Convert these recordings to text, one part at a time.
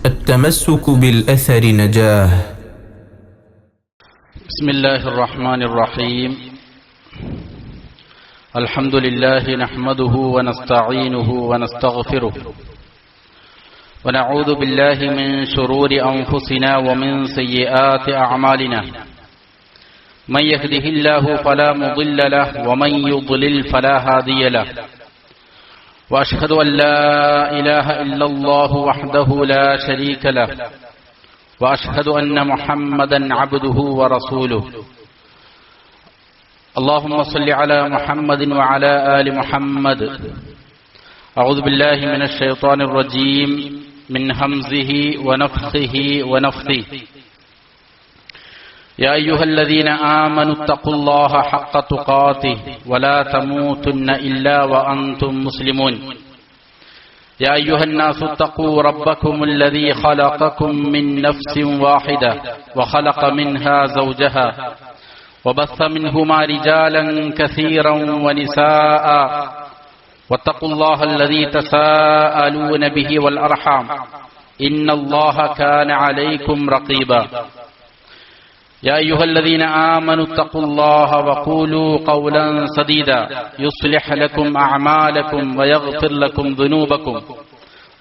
التمسك بالأثر نجاه. بسم الله الرحمن الرحيم. الحمد لله نحمده ونستعينه ونستغفره ونعوذ بالله من شرور أنفسنا ومن سيئات أعمالنا. من يهده الله فلا مضل له ومن يضلل فلا هادي له. وأشهد أن لا إله إلا الله وحده لا شريك له. وأشهد أن محمدا عبده ورسوله. اللهم صل على محمد وعلى آل محمد. أعوذ بالله من الشيطان الرجيم من همزه ونفخه ونفثه. يا أيها الذين آمنوا اتقوا الله حق تقاته ولا تموتن إلا وأنتم مسلمون. يا أيها الناس اتقوا ربكم الذي خلقكم من نفس واحدة وخلق منها زوجها وبث منهما رجالا كثيرا ونساء واتقوا الله الذي تساءلون به والأرحام إن الله كان عليكم رقيبا. يا أيها الذين آمنوا اتقوا الله وقولوا قولا سديدا يصلح لكم أعمالكم ويغفر لكم ذنوبكم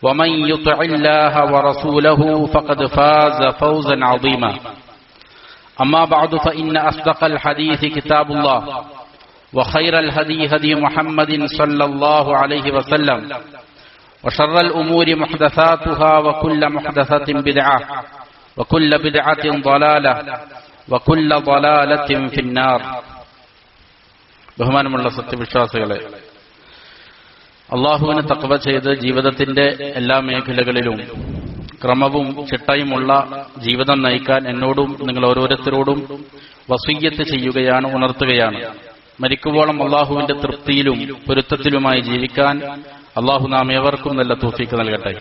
ومن يطع الله ورسوله فقد فاز فوزا عظيما. أما بعد فإن أصدق الحديث كتاب الله وخير الهدي هدي محمد صلى الله عليه وسلم وشر الأمور محدثاتها وكل محدثة بدعة وكل بدعة ضلالة وكل ضلالة في النار. ബഹുമാനമുള്ള സത്യവിശ്വാസികളെ, അള്ളാഹുവിനെ തഖ്വ ചെയ്ത് ജീവിതത്തിന്റെ എല്ലാ മേഖലകളിലും ക്രമവും ചിട്ടയുമുള്ള ജീവിതം നയിക്കാൻ എന്നോടും നിങ്ങൾ ഓരോരുത്തരോടും വസിയ്യത്ത് ചെയ്യുകയാണ്, ഉണർത്തുകയാണ്. മരിക്കുവോളം അള്ളാഹുവിന്റെ തൃപ്തിയിലും പൊരുത്തത്തിലുമായി ജീവിക്കാൻ അള്ളാഹു നാം ഏവർക്കും നല്ല തൗഫീഖ് നൽകട്ടെ.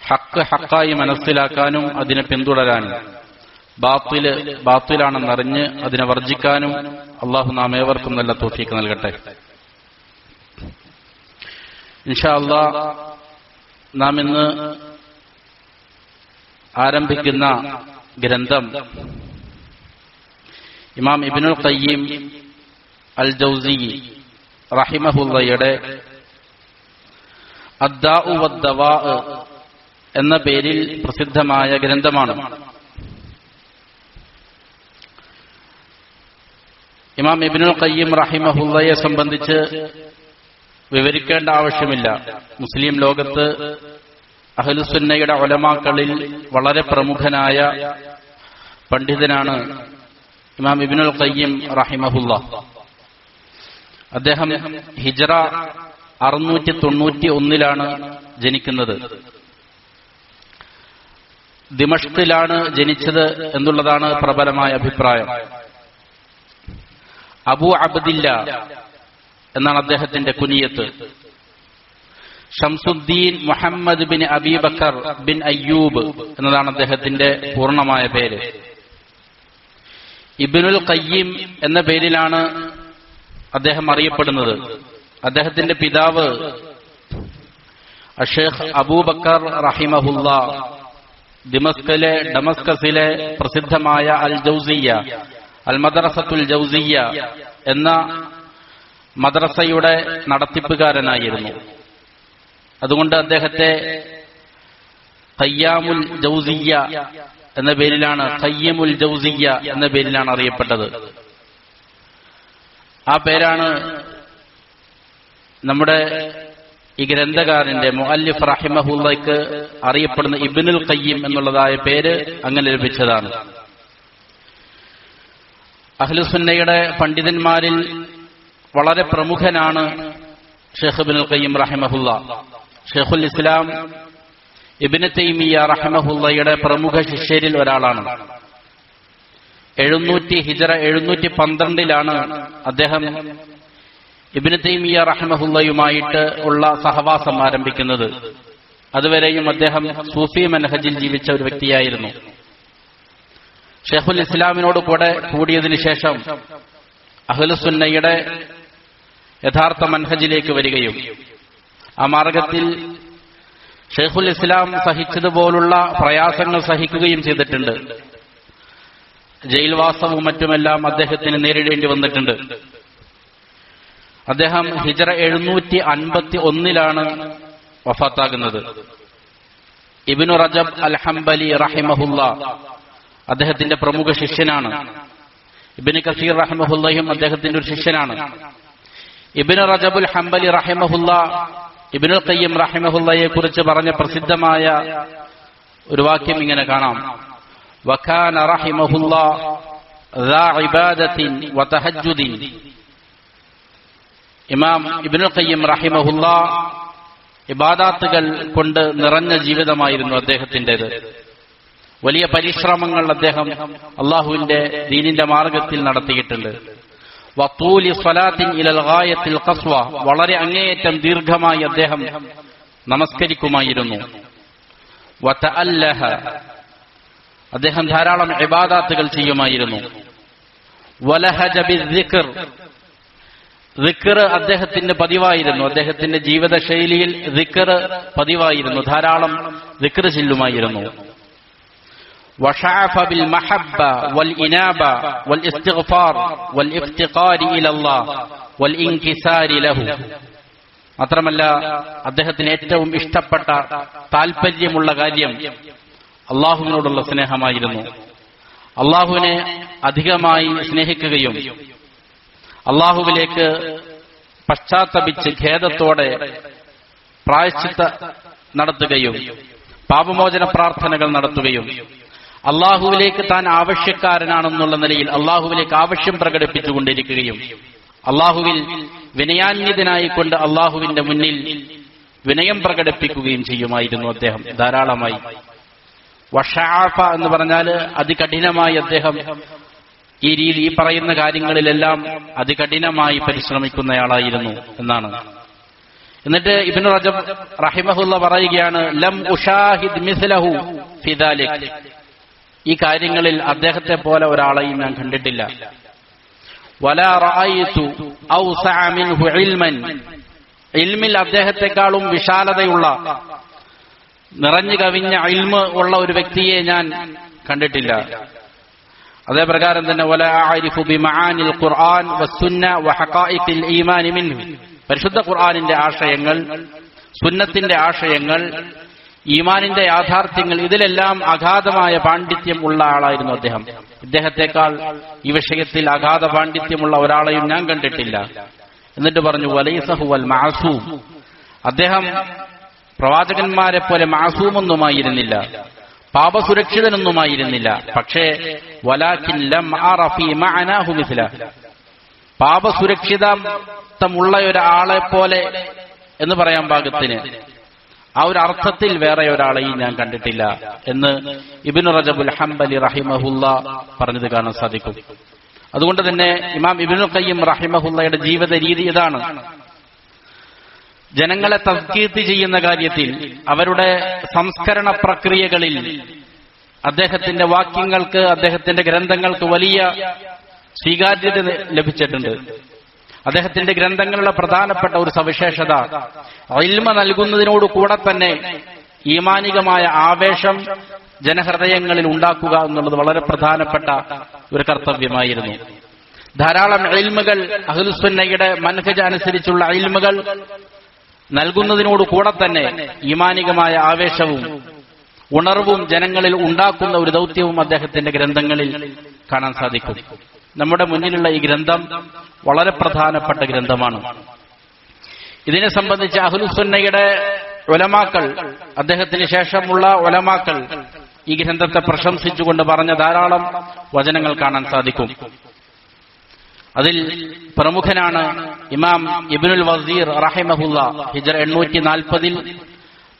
ഹക്ക് ഹക്കായി മനസ്സിലാക്കാനും അതിനെ പിന്തുടരാനും ബാത്തില് ബാത്തിലാണെന്നറിഞ്ഞ് അതിനെ വർജിക്കാനും അള്ളാഹു നാം ഏവർക്കും നല്ല തൗഫീഖ് നൽകട്ടെ. ഇൻഷാ അല്ലാഹ് നാം ഇന്ന് ആരംഭിക്കുന്ന ഗ്രന്ഥം ഇമാം ഇബ്നുൽ ഖയ്യിം അൽ ജൗസി റഹിമഹുള്ളയുടെ അദ്ദാഉ വദ്ദവാ എന്ന പേരിൽ പ്രസിദ്ധമായ ഗ്രന്ഥമാണ്. ഇമാം ഇബ്നുൽ ഖയ്യിം റഹിമഹുള്ളയെ സംബന്ധിച്ച് വിവരിക്കേണ്ട ആവശ്യമില്ല. മുസ്ലിം ലോകത്ത് അഹ്ലുസുന്നയുടെ ഉലമാക്കളിൽ വളരെ പ്രമുഖനായ പണ്ഡിതനാണ് ഇമാം ഇബ്നുൽ ഖയ്യിം റഹിമഹുള്ള. അദ്ദേഹം ഹിജ്റ 691 ജനിക്കുന്നത്. ദിമഷ്കിലാണ് ജനിച്ചത് എന്നുള്ളതാണ് പ്രബലമായ അഭിപ്രായം. അബൂ അബ്ദില്ല എന്നാണ് അദ്ദേഹത്തിന്റെ കുനിയത്ത്. ഷംസുദ്ദീൻ മുഹമ്മദ് ബിൻ അബീ ബക്കർ ബിൻ അയ്യൂബ് എന്നതാണ് അദ്ദേഹത്തിന്റെ പൂർണ്ണമായ പേര്. ഇബ്നുൽ ഖയ്യിം എന്ന പേരിലാണ് അദ്ദേഹം അറിയപ്പെടുന്നത്. അദ്ദേഹത്തിന്റെ പിതാവ് അഷേഖ് അബൂബക്കർ റഹിമഹുല്ല ഡമസ്കസിലെ പ്രസിദ്ധമായ അൽ ജൗസിയ അൽ മദ്രസത്തുൽ ജൗസിയ എന്ന മദ്രസയുടെ നടത്തിപ്പുകാരനായിരുന്നു. അതുകൊണ്ട് അദ്ദേഹത്തെ ഖയ്യാമുൽ ജൗസിയ എന്ന പേരിലാണ്, ഖയ്യിമുൽ ജൗസിയ എന്ന പേരിലാണ് അറിയപ്പെട്ടത്. ആ പേരാണ് നമ്മുടെ ഈ ഗ്രന്ഥകാരന്റെ മുഅല്ലിഫ് റഹിമഹുള്ളയ്ക്ക് അറിയപ്പെടുന്ന ഇബ്നുൽ ഖയ്യിം എന്നുള്ളതായ പേര് അങ്ങനെ ലഭിച്ചതാണ്. അഹ്ലുസുന്നയുടെ പണ്ഡിതന്മാരിൽ വളരെ പ്രമുഖനാണ് ഷെയ്ഖ് ഇബ്നുൽ ഖയ്യിം റഹിമഹുള്ള. ഷെയ്ഖുൽ ഇസ്ലാം ഇബ്നു തൈമിയ്യ റഹിമഹുള്ളയുടെ പ്രമുഖ ശിഷ്യരിൽ ഒരാളാണ്. ഹിജ്റ 712 അദ്ദേഹം ഇബ്നു തൈമിയ്യ റഹിമഹുള്ളയുമായിട്ട് ഉള്ള സഹവാസം ആരംഭിക്കുന്നത്. അതുവരെയും അദ്ദേഹം സൂഫി മനഹജിൽ ജീവിച്ച ഒരു വ്യക്തിയായിരുന്നു. ഷെയ്ഖുൽ ഇസ്ലാമിനോട് കൂടിയതിനു ശേഷം അഹ്ലുസുന്നയുടെ യഥാർത്ഥ മൻഹജിലേക്ക് വരികയും ആ മാർഗത്തിൽ ഷെയ്ഖുൽ ഇസ്ലാം സഹിച്ചതുപോലുള്ള പ്രയാസങ്ങൾ സഹിക്കുകയും ചെയ്തിട്ടുണ്ട്. ജയിൽവാസവും മറ്റുമെല്ലാം അദ്ദേഹത്തിന് നേരിടേണ്ടി വന്നിട്ടുണ്ട്. അദ്ദേഹം ഹിജ്റ 751 വഫാത്താകുന്നത്. ഇബ്നു റജബ് അൽ ഹംബലി റഹിമഹുല്ല അദ്ദേഹത്തിന്റെ പ്രമുഖ ശിഷ്യനാണ്. ഇബ്നു കസീർ റഹിമഹുല്ലയും അദ്ദേഹത്തിന്റെ ഒരു ശിഷ്യനാണ്. ഇബ്നു റജബുൽ ഹംബലി റഹിമഹുല്ല ഇബ്നുൽ ഖയ്യിം റഹിമഹുല്ലയെ കുറിച്ച് പറഞ്ഞ പ്രസിദ്ധമായ ഒരു വാക്യം ഇങ്ങനെ കാണാം: വകാന റഹിമഹുല്ലാ ദാ ഇബാദത്തിൻ വതഹജ്ജുദിൻ. ഇമാം ഇബ്നുൽ ഖയ്യിം റഹിമഹുല്ലാ ഇബാദത്തുകൾ കൊണ്ട് നിറഞ്ഞ ജീവിതമായിരുന്നു അദ്ദേഹത്തിൻ്റെത്. വലിയ പരിശ്രമങ്ങൾ അദ്ദേഹം അള്ളാഹുവിന്റെ ദീനിന്റെ മാർഗത്തിൽ നടത്തിയിട്ടുണ്ട്. വത്തൂലി സ്വലാത്തിൻ ഇലൽ ഗായത്തിൽ ഖസ്വ, വളരെ അങ്ങേയറ്റം ദീർഘമായി അദ്ദേഹം നമസ്കരിക്കുമായിരുന്നു. വതഅല്ലഹ, അദ്ദേഹം ധാരാളം ഇബാദത്തുകൾ ചെയ്യുമായിരുന്നു. വലഹജ ബിദ്ദിക്ർ, ദിക്ർ അദ്ദേഹത്തിന്റെ പതിവായിരുന്നു. അദ്ദേഹത്തിന്റെ ജീവിത ശൈലിയിൽ ദിക്ർ പതിവായിരുന്നു. ധാരാളം ദിക്ർ ചെല്ലുമായിരുന്നു. വശഅഫ ബിൽ മഹബ്ബ വൽ ഇനാബ വൽ ഇസ്തിഗ്ഫാർ വൽ ഇഫ്തിഖാരി ഇലല്ലാഹ് വൽ ഇൻകിസാരി ലഹു. മാത്രമല്ല അദ്ദേഹത്തിന് ഏറ്റവും ഇഷ്ടപ്പെട്ട താൽപര്യമുള്ള കാര്യം അള്ളാഹുവിനോടുള്ള സ്നേഹമായിരുന്നു. അള്ളാഹുവിനെ അധികമായി സ്നേഹിക്കുകയും അള്ളാഹുവിലേക്ക് പശ്ചാത്തപിച്ച് ഖേദത്തോടെ പ്രായശ്ചിത്ത നടത്തുകയും പാപമോചന പ്രാർത്ഥനകൾ നടത്തുകയും അള്ളാഹുവിലേക്ക് താൻ ആവശ്യക്കാരനാണെന്നുള്ള നിലയിൽ അള്ളാഹുവിലേക്ക് ആവശ്യം പ്രകടിപ്പിച്ചുകൊണ്ടിരിക്കുകയും അള്ളാഹുവിൽ വിനയാന്വിതനായിക്കൊണ്ട് അള്ളാഹുവിന്റെ മുന്നിൽ വിനയം പ്രകടിപ്പിക്കുകയും ചെയ്യുമായിരുന്നു അദ്ദേഹം ധാരാളമായി. വശഅഫ എന്ന് പറഞ്ഞാൽ അതികഠിനമായി അദ്ദേഹം ഈ പറയുന്ന കാര്യങ്ങളിലെല്ലാം അതികഠിനമായി പരിശ്രമിക്കുന്നയാളായിരുന്നു എന്നാണ്. എന്നിട്ട് ഇബ്നു റജബ് റഹിമഹുല്ല പറയുകയാണ്: ലം ഉഷാഹിദ് മിസ്ലഹു ഫി ദാലിക്, ഈ കാര്യങ്ങളിൽ അദ്ദേഹത്തെ പോലെ ഒരാളെയും ഞാൻ കണ്ടിട്ടില്ല. വലാ റഅയ്തു ഔസഅ മിൻഹു ഇൽമൻ, ഇൽമിൽ അദ്ദേഹത്തെക്കാളും വിശാലതയുള്ള നിറഞ്ഞു കവിഞ്ഞ ഇൽമ് ഉള്ള ഒരു വ്യക്തിയെ ഞാൻ കണ്ടിട്ടില്ല. അതേ പ്രകാരം തന്നെ വലാ അഅരിഫു ബിമആനിൽ ഖുർആൻ വസ്സുന്ന വഹഖായിഖിൽ ഈമാൻ മിൻഹു, പരിശുദ്ധ ഖുർആനിന്റെ ആശയങ്ങൾ, സുന്നത്തിന്റെ ആശയങ്ങൾ, ഈമാനിന്റെ യാഥാർത്ഥ്യങ്ങൾ, ഇതിലെല്ലാം അഗാധമായ പാണ്ഡിത്യം ഉള്ള ആളായിരുന്നു അദ്ദേഹം. ഇദ്ദേഹത്തെക്കാൾ ഈ വിഷയത്തിൽ അഗാധ പാണ്ഡിത്യമുള്ള ഒരാളെയും ഞാൻ കണ്ടിട്ടില്ല. എന്നിട്ട് പറഞ്ഞു വലൈസ ഹുവൽ മഅസൂം, അദ്ദേഹം പ്രവാചകന്മാരെ പോലെ മഅസൂമൊന്നുമായിരുന്നില്ല, പാപസുരക്ഷിതനൊന്നുമായിരുന്നില്ല. പക്ഷേ വലാകിൻ ലം അറ ഫീ മഅനാഹു മിസ്ല, പാപസുരക്ഷിതത്വമുള്ള ഒരാളെ പോലെ എന്ന് പറയാൻ പാകത്തിന് ആ ഒരു അർത്ഥത്തിൽ വേറെ ഒരാളെയും ഞാൻ കണ്ടിട്ടില്ല എന്ന് ഇബ്നു റജബുൽ ഹംബലി റഹിമഹുല്ല പറഞ്ഞത് കാണാൻ സാധിക്കും. അതുകൊണ്ട് തന്നെ ഇമാം ഇബ്നുൽ ഖയ്യിം റഹിമഹുല്ലയുടെ ജീവിത രീതി ഇതാണ്. ജനങ്ങളെ തസ്കീത്ത് ചെയ്യുന്ന കാര്യത്തിൽ, അവരുടെ സംസ്കരണ പ്രക്രിയകളിൽ അദ്ദേഹത്തിന്റെ വാക്യങ്ങൾക്ക്, അദ്ദേഹത്തിന്റെ ഗ്രന്ഥങ്ങൾക്ക് വലിയ സ്വീകാര്യത ലഭിച്ചിട്ടുണ്ട്. അദ്ദേഹത്തിന്റെ ഗ്രന്ഥങ്ങളുടെ പ്രധാനപ്പെട്ട ഒരു സവിശേഷത ഇൽമ നൽകുന്നതിനോട് കൂടെ തന്നെ ഈമാനികമായ ആവേശം ജനഹൃദയങ്ങളിൽ ഉണ്ടാക്കുക എന്നുള്ളത് വളരെ പ്രധാനപ്പെട്ട ഒരു കർത്തവ്യമായിരുന്നു. ധാരാളം ഇൽമുകൾ, അഹ്ലുസുന്നയുടെ മൻഹജ് അനുസരിച്ചുള്ള ഇൽമുകൾ നൽകുന്നതിനോട് കൂടെ തന്നെ ഈമാനികമായ ആവേശവും ഉണർവും ജനങ്ങളിൽ ഉണ്ടാക്കുന്ന ഒരു ദൗത്യവും അദ്ദേഹത്തിന്റെ ഗ്രന്ഥങ്ങളിൽ കാണാൻ സാധിക്കും. നമ്മുടെ മുന്നിലുള്ള ഈ ഗ്രന്ഥം വളരെ പ്രധാനപ്പെട്ട ഗ്രന്ഥമാണ്. ഇതിനെ സംബന്ധിച്ച് അഹ്ലുസുന്നയുടെ ഉലമാക്കൾ, അദ്ദേഹത്തിന് ശേഷമുള്ള ഉലമാക്കൾ ഈ ഗ്രന്ഥത്തെ പ്രശംസിച്ചുകൊണ്ട് പറഞ്ഞ ധാരാളം വചനങ്ങൾ കാണാൻ സാധിക്കും. അതിൽ പ്രമുഖനാണ് ഇമാം ഇബ്നുൽ വസീർ റഹിമഹുല്ല, ഹിജ്റ 840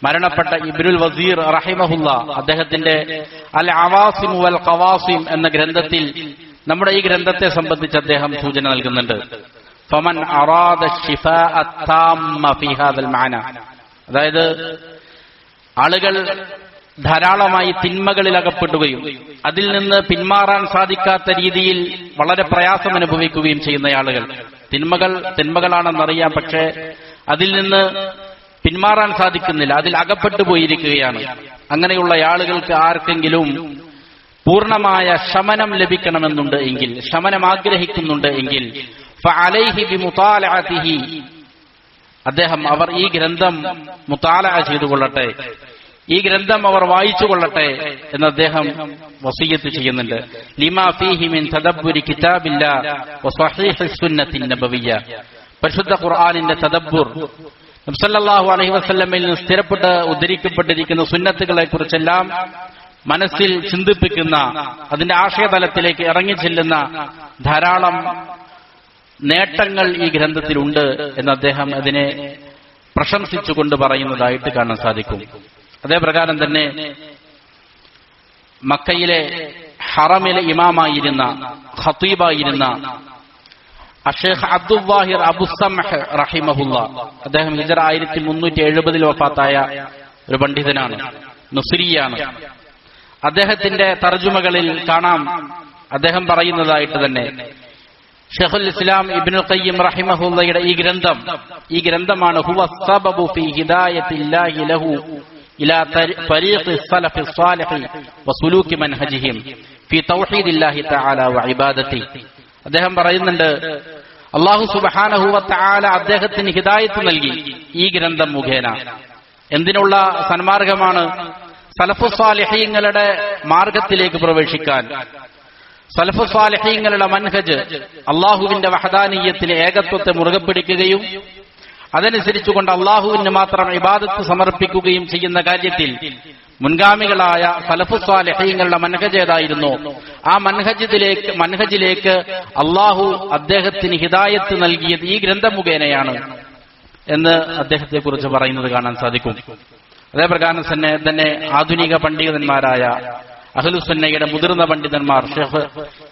മരണപ്പെട്ട ഇബ്നുൽ വസീർ റഹിമഹുല്ല. അദ്ദേഹത്തിന്റെ അൽ അവാസിം വൽ ഖവാസിം എന്ന ഗ്രന്ഥത്തിൽ നമ്മുടെ ഈ ഗ്രന്ഥത്തെ സംബന്ധിച്ച് അദ്ദേഹം സൂചന നൽകുന്നുണ്ട്. ഫമൻ അറാദ ശിഫാഅ താമ്മ ഫീ ഹാദൽ മഅന, അതായത് ആളുകൾ ധാരാളമായി തിന്മകളിൽ അകപ്പെടുകയും അതിൽ നിന്ന് പിന്മാറാൻ സാധിക്കാത്ത രീതിയിൽ വളരെ പ്രയാസം അനുഭവിക്കുകയും ചെയ്യുന്ന ആളുകൾ, തിന്മകളാണെന്നറിയാം, പക്ഷേ അതിൽ നിന്ന് പിന്മാറാൻ സാധിക്കുന്നില്ല, അതിൽ അകപ്പെട്ടു പോയിരിക്കുകയാണ്. അങ്ങനെയുള്ള ആളുകൾക്ക് ആർക്കെങ്കിലും പൂർണ്ണമായ ശമനം ലഭിക്കണമെന്നുണ്ട് എങ്കിൽ, ശമനം ആഗ്രഹിക്കുന്നുണ്ട് എങ്കിൽ ഫഅലൈഹി ബിമുതാലഅതിഹി, അവർ ഈ ഗ്രന്ഥം മുതാലഅ ചെയ്തുകൊള്ളട്ടെ, ഈ ഗ്രന്ഥം അവർ വായിച്ചുകൊള്ളട്ടെ എന്ന് അദ്ദേഹം വസിയ്യത്ത് ചെയ്യുന്നുണ്ട്. ലിമാ ഫീഹി മിൻ തദബ്ബുരി കിതാബില്ലാഹ് വസഹീഹി സുന്നത്തിൻ നബവിയ്യ, പരിശുദ്ധ ഖുർആനിന്റെ തദബ്ബുർ, നബി സല്ലല്ലാഹു അലൈഹി വസല്ലമയിൽ നിന്ന് സ്ഥിരപ്പെട്ട് ഉദ്ധരിക്കപ്പെട്ടിരിക്കുന്ന സുന്നത്തുകളെ കുറിച്ചെല്ലാം മനസ്സിൽ ചിന്തിപ്പിക്കുന്ന, അതിന്റെ ആശയതലത്തിലേക്ക് ഇറങ്ങിച്ചെല്ലുന്ന ധാരാളം നേട്ടങ്ങൾ ഈ ഗ്രന്ഥത്തിലുണ്ട് എന്ന് അദ്ദേഹം അതിനെ പ്രശംസിച്ചുകൊണ്ട് പറയുന്നതായിട്ട് കാണാൻ സാധിക്കും. അതേപ്രകാരം തന്നെ മക്കയിലെ ഹറമിലെ ഇമാമായിരുന്ന, ഖതീബായിരുന്ന അഷേഖ് അബ്ദുൽ വാഹിർ അബു സമഹ് റഹിമഹുല്ല, അദ്ദേഹം ഹിജറ 1370 വഫാത്തായ ഒരു പണ്ഡിതനാണ്, നുസ്രിയാണ്. അദ്ദേഹത്തിന്റെ തർജുമകളിൽ കാണാം, അദ്ദേഹം പറയുന്നതായിട്ട് തന്നെ ഷെയ്ഖുൽ ഇസ്ലാം ഇബ്നുൽ ഖയ്യിം റഹിമഹുല്ലയുടെ ഈ ഗ്രന്ഥമാണ് ഹുവ സബബു ഫീ ഹിദായത്തില്ലാഹി ലഹു ഇലാ തരീഖി സലഫി സ്വാലിഹി വസുലൂകി മൻഹജിഹിം ഫീ തൗഹീദില്ലാഹി തആല വഇബാദതി. അദ്ദേഹം പറയുന്നുണ്ട്, അല്ലാഹു സുബ്ഹാനഹു വ തആല അദ്ദേഹത്തിന് ഹിദായത്ത് നൽകി ഈ ഗ്രന്ഥം മുഖേന. എന്തിനുള്ള സന്മാർഗമാണ്? സലഫു സ്വാലിഹീങ്ങളുടെ മാർഗത്തിലേക്ക് പ്രവേശിക്കാൻ. സലഫു സ്വാലിഹീങ്ങളുടെ മൻഹജ് അള്ളാഹുവിന്റെ വഹദാനിയത്തിലെ ഏകത്വത്തെ മുറുകെ പിടിക്കുകയും അതനുസരിച്ചുകൊണ്ട് അള്ളാഹുവിന് മാത്രം ഇബാദത്ത് സമർപ്പിക്കുകയും ചെയ്യുന്ന കാര്യത്തിൽ മുൻഗാമികളായ സലഫു സ്വാലിഹീങ്ങളുടെ മൻഹജ് ഏതായിരുന്നു, ആ മൻഹജിലേക്ക് അള്ളാഹു അദ്ദേഹത്തിന് ഹിദായത്ത് നൽകിയത് ഈ ഗ്രന്ഥം മുഖേനയാണ് എന്ന് അദ്ദേഹത്തെ കുറിച്ച് പറയുന്നത് കാണാൻ സാധിക്കും. അതേപ്രകാരം തന്നെ ആധുനിക പണ്ഡിതന്മാരായ അഹ്ലുസുന്നയുടെ മുതിർന്ന പണ്ഡിതന്മാർ ഷെയ്ഖ്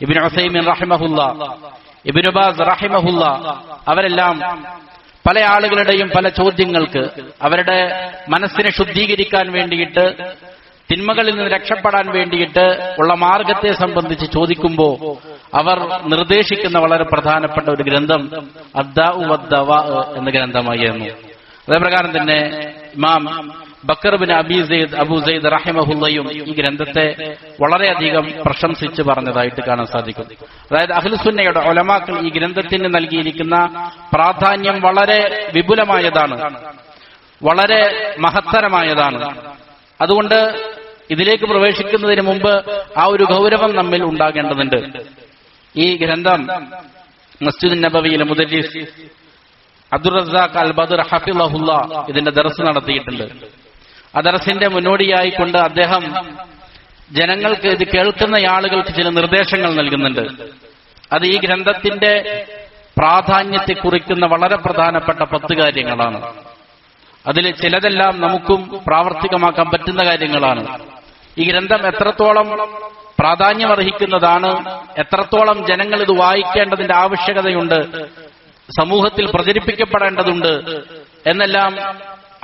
ഇബ്നു ഉസൈമീൻ റഹിമഹുല്ല, ഇബ്നു ബാസ് റഹിമഹുല്ല, അവരെല്ലാം പല ആളുകളുടെയും പല ചോദ്യങ്ങൾക്ക് അവരുടെ മനസ്സിനെ ശുദ്ധീകരിക്കാൻ വേണ്ടിയിട്ട്, തിന്മകളിൽ നിന്ന് രക്ഷപ്പെടാൻ വേണ്ടിയിട്ട് ഉള്ള മാർഗത്തെ സംബന്ധിച്ച് ചോദിക്കുമ്പോൾ അവർ നിർദ്ദേശിക്കുന്ന വളരെ പ്രധാനപ്പെട്ട ഒരു ഗ്രന്ഥം അദ്ദാഉ വദ്ദവാ എന്ന ഗ്രന്ഥമായിരുന്നു. അതേപ്രകാരം തന്നെ ഇമാം ബക്കർ ബിൻ അബൂ സയ്യിദ് റഹിമഹുല്ലയും ഈ ഗ്രന്ഥത്തെ വളരെയധികം പ്രശംസിച്ച് പറഞ്ഞതായിട്ട് കാണാൻ സാധിക്കും. അതായത് അഹ്ലുസുന്നയുടെ ഉലമാക്കൾ ഈ ഗ്രന്ഥത്തിന് നൽകിയിരിക്കുന്ന പ്രാധാന്യം വളരെ വിപുലമായതാണ്, വളരെ മഹത്തരമായതാണ്. അതുകൊണ്ട് ഇതിലേക്ക് പ്രവേശിക്കുന്നതിന് മുമ്പ് ആ ഒരു ഗൗരവം നമ്മിൽ ഉണ്ടാകേണ്ടതുണ്ട്. ഈ ഗ്രന്ഥം മസ്ജിദ് നബവിയിലെ മുദരിസ് അബ്ദുർ റസാഖ് അൽ ബദർ ഹഫിളഹുല്ല ഇതിന്റെ ദർസ് നടത്തിയിട്ടുണ്ട്. ആ ദർസിന്റെ മുന്നോടിയായിക്കൊണ്ട് അദ്ദേഹം ജനങ്ങൾക്ക്, ഇത് കേൾക്കുന്ന ആളുകൾക്ക് ചില നിർദ്ദേശങ്ങൾ നൽകുന്നുണ്ട്. അത് ഈ ഗ്രന്ഥത്തിന്റെ പ്രാധാന്യത്തെ കുറിക്കുന്ന വളരെ പ്രധാനപ്പെട്ട 10 കാര്യങ്ങളാണ്. അതിൽ ചിലതെല്ലാം നമുക്കും പ്രാവർത്തികമാക്കാൻ പറ്റുന്ന കാര്യങ്ങളാണ്. ഈ ഗ്രന്ഥം എത്രത്തോളം പ്രാധാന്യമർഹിക്കുന്നതാണ്, എത്രത്തോളം ജനങ്ങൾ ഇത് വായിക്കേണ്ടതിന്റെ ആവശ്യകതയുണ്ട്, സമൂഹത്തിൽ പ്രചരിപ്പിക്കപ്പെടേണ്ടതുണ്ട് എന്നെല്ലാം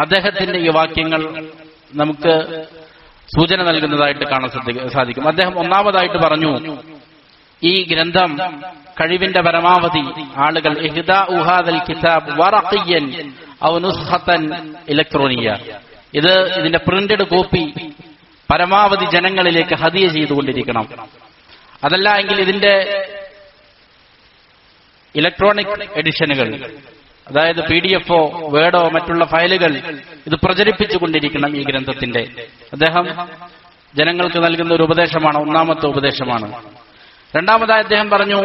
അദ്ദേഹത്തിന്റെ ഈ വാക്യങ്ങൾ നമുക്ക് സൂചന നൽകുന്നതായിട്ട് കാണാൻ സാധിക്കും. അദ്ദേഹം ഒന്നാമതായിട്ട് പറഞ്ഞു, ഈ ഗ്രന്ഥം കഴിവിന്റെ പരമാവധി ആളുകൾ ഇഹ്ദാഉ ഹാദൽ കിതാബ് വറഖിയൻ ഔ നുസ്ഖതൻ ഇലക്ട്രോണിയ, ഇതിന്റെ പ്രിന്റഡ് കോപ്പി പരമാവധി ജനങ്ങളിലേക്ക് ഹദിയ ചെയ്തുകൊണ്ടിരിക്കണം. അതല്ല എങ്കിൽ ഇതിന്റെ ഇലക്ട്രോണിക് എഡിഷനുകൾ, അതായത് PDF വേർഡോ മറ്റുള്ള ഫയലുകൾ ഇത് പ്രചരിപ്പിച്ചുകൊണ്ടിരിക്കണം ഈ ഗ്രന്ഥത്തിന്റെ. അദ്ദേഹം ജനങ്ങൾക്ക് നൽകുന്ന ഒരു ഉപദേശമാണ്, ഒന്നാമത്തെ ഉപദേശമാണ്. രണ്ടാമതായി അദ്ദേഹം പറഞ്ഞു,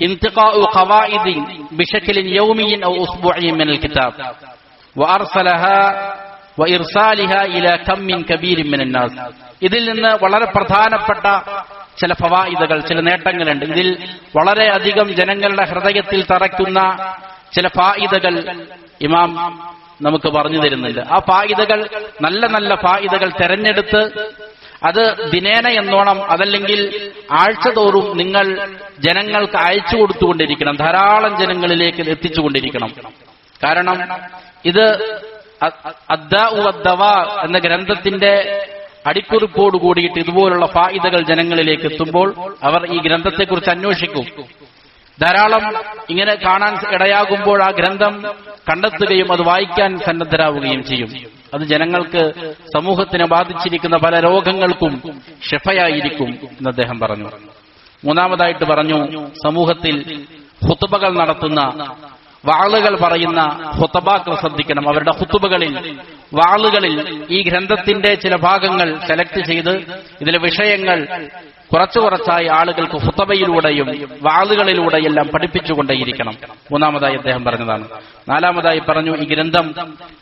ഇന്തിഖാഉ ഖവാഇദിൻ ബിശക്ലിൻ യൗമിയ്യിൻ ഔ ഉസ്ബുഇയ്യിൻ മിനൽ കിതാബ് വഅർസലഹാ വഇർസാലിഹാ ഇലാ കമ്മിൻ കബീരിൻ മിനൻ നാസ്. ഇതിൽ നിന്ന് വളരെ പ്രധാനപ്പെട്ട ചില ഫവായിദകൾ, ചില നേട്ടങ്ങളുണ്ട്. ഇതിൽ വളരെ അധികം ജനങ്ങളുടെ ഹൃദയത്തിൽ തറയ്ക്കുന്ന ചില ഫായിദകൾ ഇമാം നമുക്ക് പറഞ്ഞു തരുന്നുണ്ട്. ആ ഫായിദകൾ, നല്ല നല്ല ഫായിദകൾ തെരഞ്ഞെടുത്ത് അത് ദിനേന എന്നോണം, അതല്ലെങ്കിൽ ആഴ്ചതോറും നിങ്ങൾ ജനങ്ങൾക്ക് അയച്ചു കൊടുത്തുകൊണ്ടിരിക്കണം, ധാരാളം ജനങ്ങളിലേക്ക് എത്തിച്ചുകൊണ്ടിരിക്കണം. കാരണം ഇത് അദ്ദാഉ വദ്ദവാ എന്ന ഗ്രന്ഥത്തിന്റെ അടിക്കുറിപ്പോട് കൂടിയിട്ട് ഇതുപോലുള്ള ഫായിദകൾ ജനങ്ങളിലേക്ക് എത്തുമ്പോൾ അവർ ഈ ഗ്രന്ഥത്തെക്കുറിച്ച് അന്വേഷിക്കും. ധാരാളം ഇങ്ങനെ കാണാൻ ഇടയാകുമ്പോൾ ആ ഗ്രന്ഥം കണ്ടെത്തുകയും അത് വായിക്കാൻ സന്നദ്ധരാവുകയും ചെയ്യും. അത് ജനങ്ങൾക്ക്, സമൂഹത്തിനെ ബാധിച്ചിരിക്കുന്ന പല രോഗങ്ങൾക്കും ഷിഫയായിരിക്കും എന്ന് അദ്ദേഹം പറഞ്ഞു. മൂന്നാമതായിട്ട് പറഞ്ഞു, സമൂഹത്തിൽ ഖുതുബകൾ നടത്തുന്ന, വാളുകൾ പറയുന്ന ഖുതബാക്കൾ ശ്രദ്ധിക്കണം. അവരുടെ ഖുതുബകളിൽ, വാളുകളിൽ ഈ ഗ്രന്ഥത്തിന്റെ ചില ഭാഗങ്ങൾ സെലക്ട് ചെയ്ത് ഇതിലെ വിഷയങ്ങൾ കുറച്ചായി ആളുകൾക്ക് ഖുതബയിലൂടെയും വാളുകളിലൂടെയെല്ലാം പഠിപ്പിച്ചുകൊണ്ടേയിരിക്കണം. മൂന്നാമതായി അദ്ദേഹം പറഞ്ഞതാണ്. നാലാമതായി പറഞ്ഞു, ഈ ഗ്രന്ഥം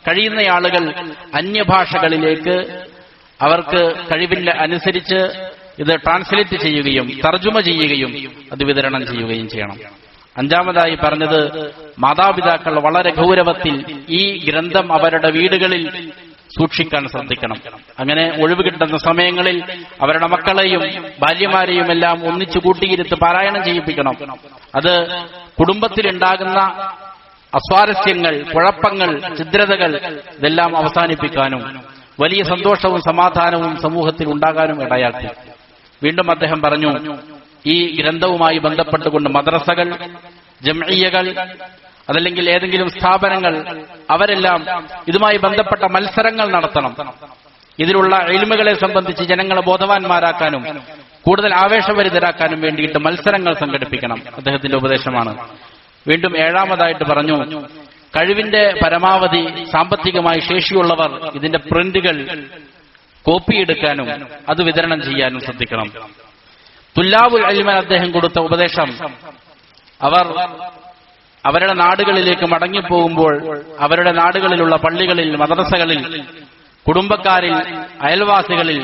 കഴിയുന്ന ആളുകൾ അന്യഭാഷകളിലേക്ക് അവർക്ക് കഴിവിന്റെ അനുസരിച്ച് ഇത് ട്രാൻസ്ലേറ്റ് ചെയ്യുകയും തർജുമ ചെയ്യുകയും അത് വിതരണം ചെയ്യുകയും ചെയ്യണം. അഞ്ചാമതായി പറഞ്ഞത്, മാതാപിതാക്കൾ വളരെ ഗൗരവത്തിൽ ഈ ഗ്രന്ഥം അവരുടെ വീടുകളിൽ സൂക്ഷിക്കാൻ ശ്രദ്ധിക്കണം. അങ്ങനെ ഒഴിവ് കിട്ടുന്ന സമയങ്ങളിൽ അവരുടെ മക്കളെയും ഭാര്യമാരെയും എല്ലാം ഒന്നിച്ചു കൂട്ടിയിരുത്ത് പാരായണം ചെയ്യിപ്പിക്കണം. അത് കുടുംബത്തിലുണ്ടാകുന്ന അസ്വാരസ്യങ്ങൾ, കുഴപ്പങ്ങൾ, ഛിദ്രതകൾ ഇതെല്ലാം അവസാനിപ്പിക്കാനും വലിയ സന്തോഷവും സമാധാനവും സമൂഹത്തിൽ ഉണ്ടാകാനും ഇടയാക്കും. വീണ്ടും അദ്ദേഹം പറഞ്ഞു, ഈ ഗ്രന്ഥവുമായി ബന്ധപ്പെട്ടുകൊണ്ട് മദ്രസകൾ, ജംഇയ്യകൾ, അതല്ലെങ്കിൽ ഏതെങ്കിലും സ്ഥാപനങ്ങൾ, അവരെല്ലാം ഇതുമായി ബന്ധപ്പെട്ട മത്സരങ്ങൾ നടത്തണം. ഇതിലുള്ള ഇൽമുകളെ സംബന്ധിച്ച് ജനങ്ങളെ ബോധവാന്മാരാക്കാനും കൂടുതൽ ആവേശഭരിതരാക്കാനും വേണ്ടിയിട്ട് മത്സരങ്ങൾ സംഘടിപ്പിക്കണം. അദ്ദേഹത്തിന്റെ ഉപദേശമാണ്. വീണ്ടും ഏഴാമതായിട്ട് പറഞ്ഞു, കഴിവിന്റെ പരമാവധി സാമ്പത്തികമായി ശേഷിയുള്ളവർ ഇതിന്റെ പ്രിന്റുകൾ കോപ്പിയെടുക്കാനും അത് വിതരണം ചെയ്യാനും ശ്രദ്ധിക്കണം. തുല്ലാബുൽ ഇൽമിന് അദ്ദേഹം കൊടുത്ത ഉപദേശം, അവർ അവരുടെ നാടുകളിലേക്ക് മടങ്ങിപ്പോകുമ്പോൾ അവരുടെ നാടുകളിലുള്ള പള്ളികളിൽ, മദ്രസകളിൽ, കുടുംബക്കാരിൽ, അയൽവാസികളിൽ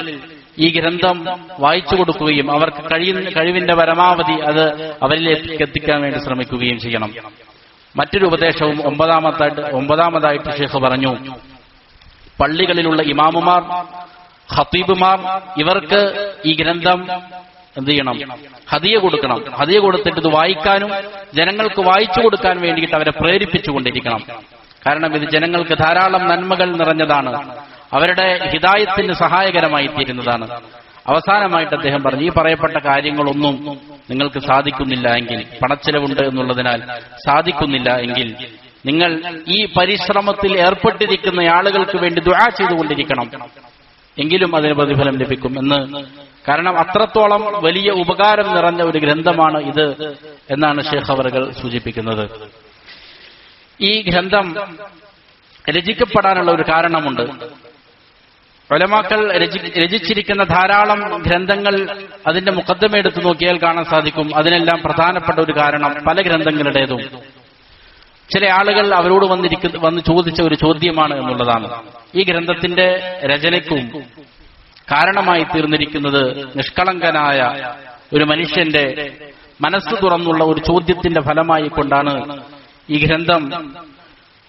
ഈ ഗ്രന്ഥം വായിച്ചു കൊടുക്കുകയും അവർക്ക് കഴിവിന്റെ പരമാവധി അത് അവരിലേക്ക് എത്തിക്കാൻ വേണ്ടി ശ്രമിക്കുകയും ചെയ്യണം. മറ്റൊരു ഉപദേശവും ഒമ്പതാമതായിട്ട് ഷെയ്ഖ് പറഞ്ഞു, പള്ളികളിലുള്ള ഇമാമുമാർ, ഖതീബുമാർ, ഇവർക്ക് ഈ ഗ്രന്ഥം എന്ത് ചെയ്യണം? ഹദിയ കൊടുക്കണം. ഹദിയ കൊടുത്തിട്ട് ഇത് വായിക്കാനും ജനങ്ങൾക്ക് വായിച്ചു കൊടുക്കാൻ വേണ്ടിയിട്ട് അവരെ പ്രേരിപ്പിച്ചുകൊണ്ടിരിക്കണം. കാരണം ഇത് ജനങ്ങൾക്ക് ധാരാളം നന്മകൾ നിറഞ്ഞതാണ്, അവരുടെ ഹിദായത്തിന് സഹായകരമായി തീരുന്നതാണ്. അവസാനമായിട്ട് അദ്ദേഹം പറഞ്ഞു, ഈ പറയപ്പെട്ട കാര്യങ്ങളൊന്നും നിങ്ങൾക്ക് സാധിക്കുന്നില്ല എങ്കിൽ, പണച്ചെലവുണ്ട് എന്നുള്ളതിനാൽ സാധിക്കുന്നില്ല എങ്കിൽ, നിങ്ങൾ ഈ പരിശ്രമത്തിൽ ഏർപ്പെട്ടിരിക്കുന്ന ആളുകൾക്ക് വേണ്ടി ദുആ ചെയ്തുകൊണ്ടിരിക്കണം. എങ്കിലും അതിന് പ്രതിഫലം ലഭിക്കും എന്ന്. കാരണം അത്രത്തോളം വലിയ ഉപകാരം നിറഞ്ഞ ഒരു ഗ്രന്ഥമാണ് ഇത് എന്നാണ് ഷെയ്ഖ് അവറുകൾ സൂചിപ്പിക്കുന്നത്. ഈ ഗ്രന്ഥം രചിക്കപ്പെടാനുള്ള ഒരു കാരണമുണ്ട്. ഉലമാക്കൾ രചിച്ചിരിക്കുന്ന ധാരാളം ഗ്രന്ഥങ്ങൾ അതിന്റെ മുഖദ്ദമ എടുത്തു നോക്കിയാൽ കാണാൻ സാധിക്കും. അതിനെല്ലാം പ്രധാനപ്പെട്ട ഒരു കാരണം പല ഗ്രന്ഥങ്ങളുടേതും ചില ആളുകൾ അവരോട് വന്ന് ചോദിച്ച ഒരു ചോദ്യമാണ് എന്നുള്ളതാണ്. ഈ ഗ്രന്ഥത്തിന്റെ രചനയ്ക്കും കാരണമായി തീർന്നിരിക്കുന്നത് നിഷ്കളങ്കനായ ഒരു മനുഷ്യന്റെ മനസ്സ് തുറന്നുള്ള ഒരു ചോദ്യത്തിന്റെ ഫലമായി കൊണ്ടാണ് ഈ ഗ്രന്ഥം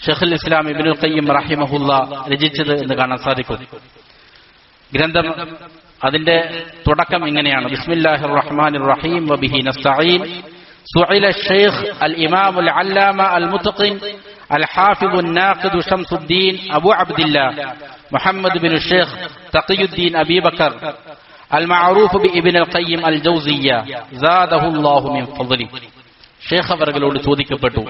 ഷെയ്ഖുൽ ഇസ്ലാം ഇബ്നുൽ ഖയ്യിം റഹിമഹുല്ല രചിച്ചത് എന്ന് കാണാൻ സാധിക്കും. ഗ്രന്ഥം അതിന്റെ തുടക്കം ഇങ്ങനെയാണ്: ബിസ്മില്ലാഹിർ റഹ്മാനിർ റഹീം വബിഹി നസ്തഈൻ. സുഇല ശൈഖ് അൽ ഇമാം അൽ അല്ലാമ അൽ മുത്ഖിൻ അൽ ഹാഫിദ് നാഖിദ് ശംസുദ്ദീൻ അബൂ അബ്ദില്ലാ മുഹമ്മദ് ബിൻ ശൈഖ് തഖിയുദ്ദീൻ അബീ ബക്കർ അൽ മഅറൂഫ് ബി ഇബ്നുൽ ഖയ്യിം അൽ ജൗസിയ്യ സാദഹുല്ലാഹു മിൻ ഫദ്ലി. ശൈഖ് അവர்களോട് ചോദിക്കപ്പെട്ടു,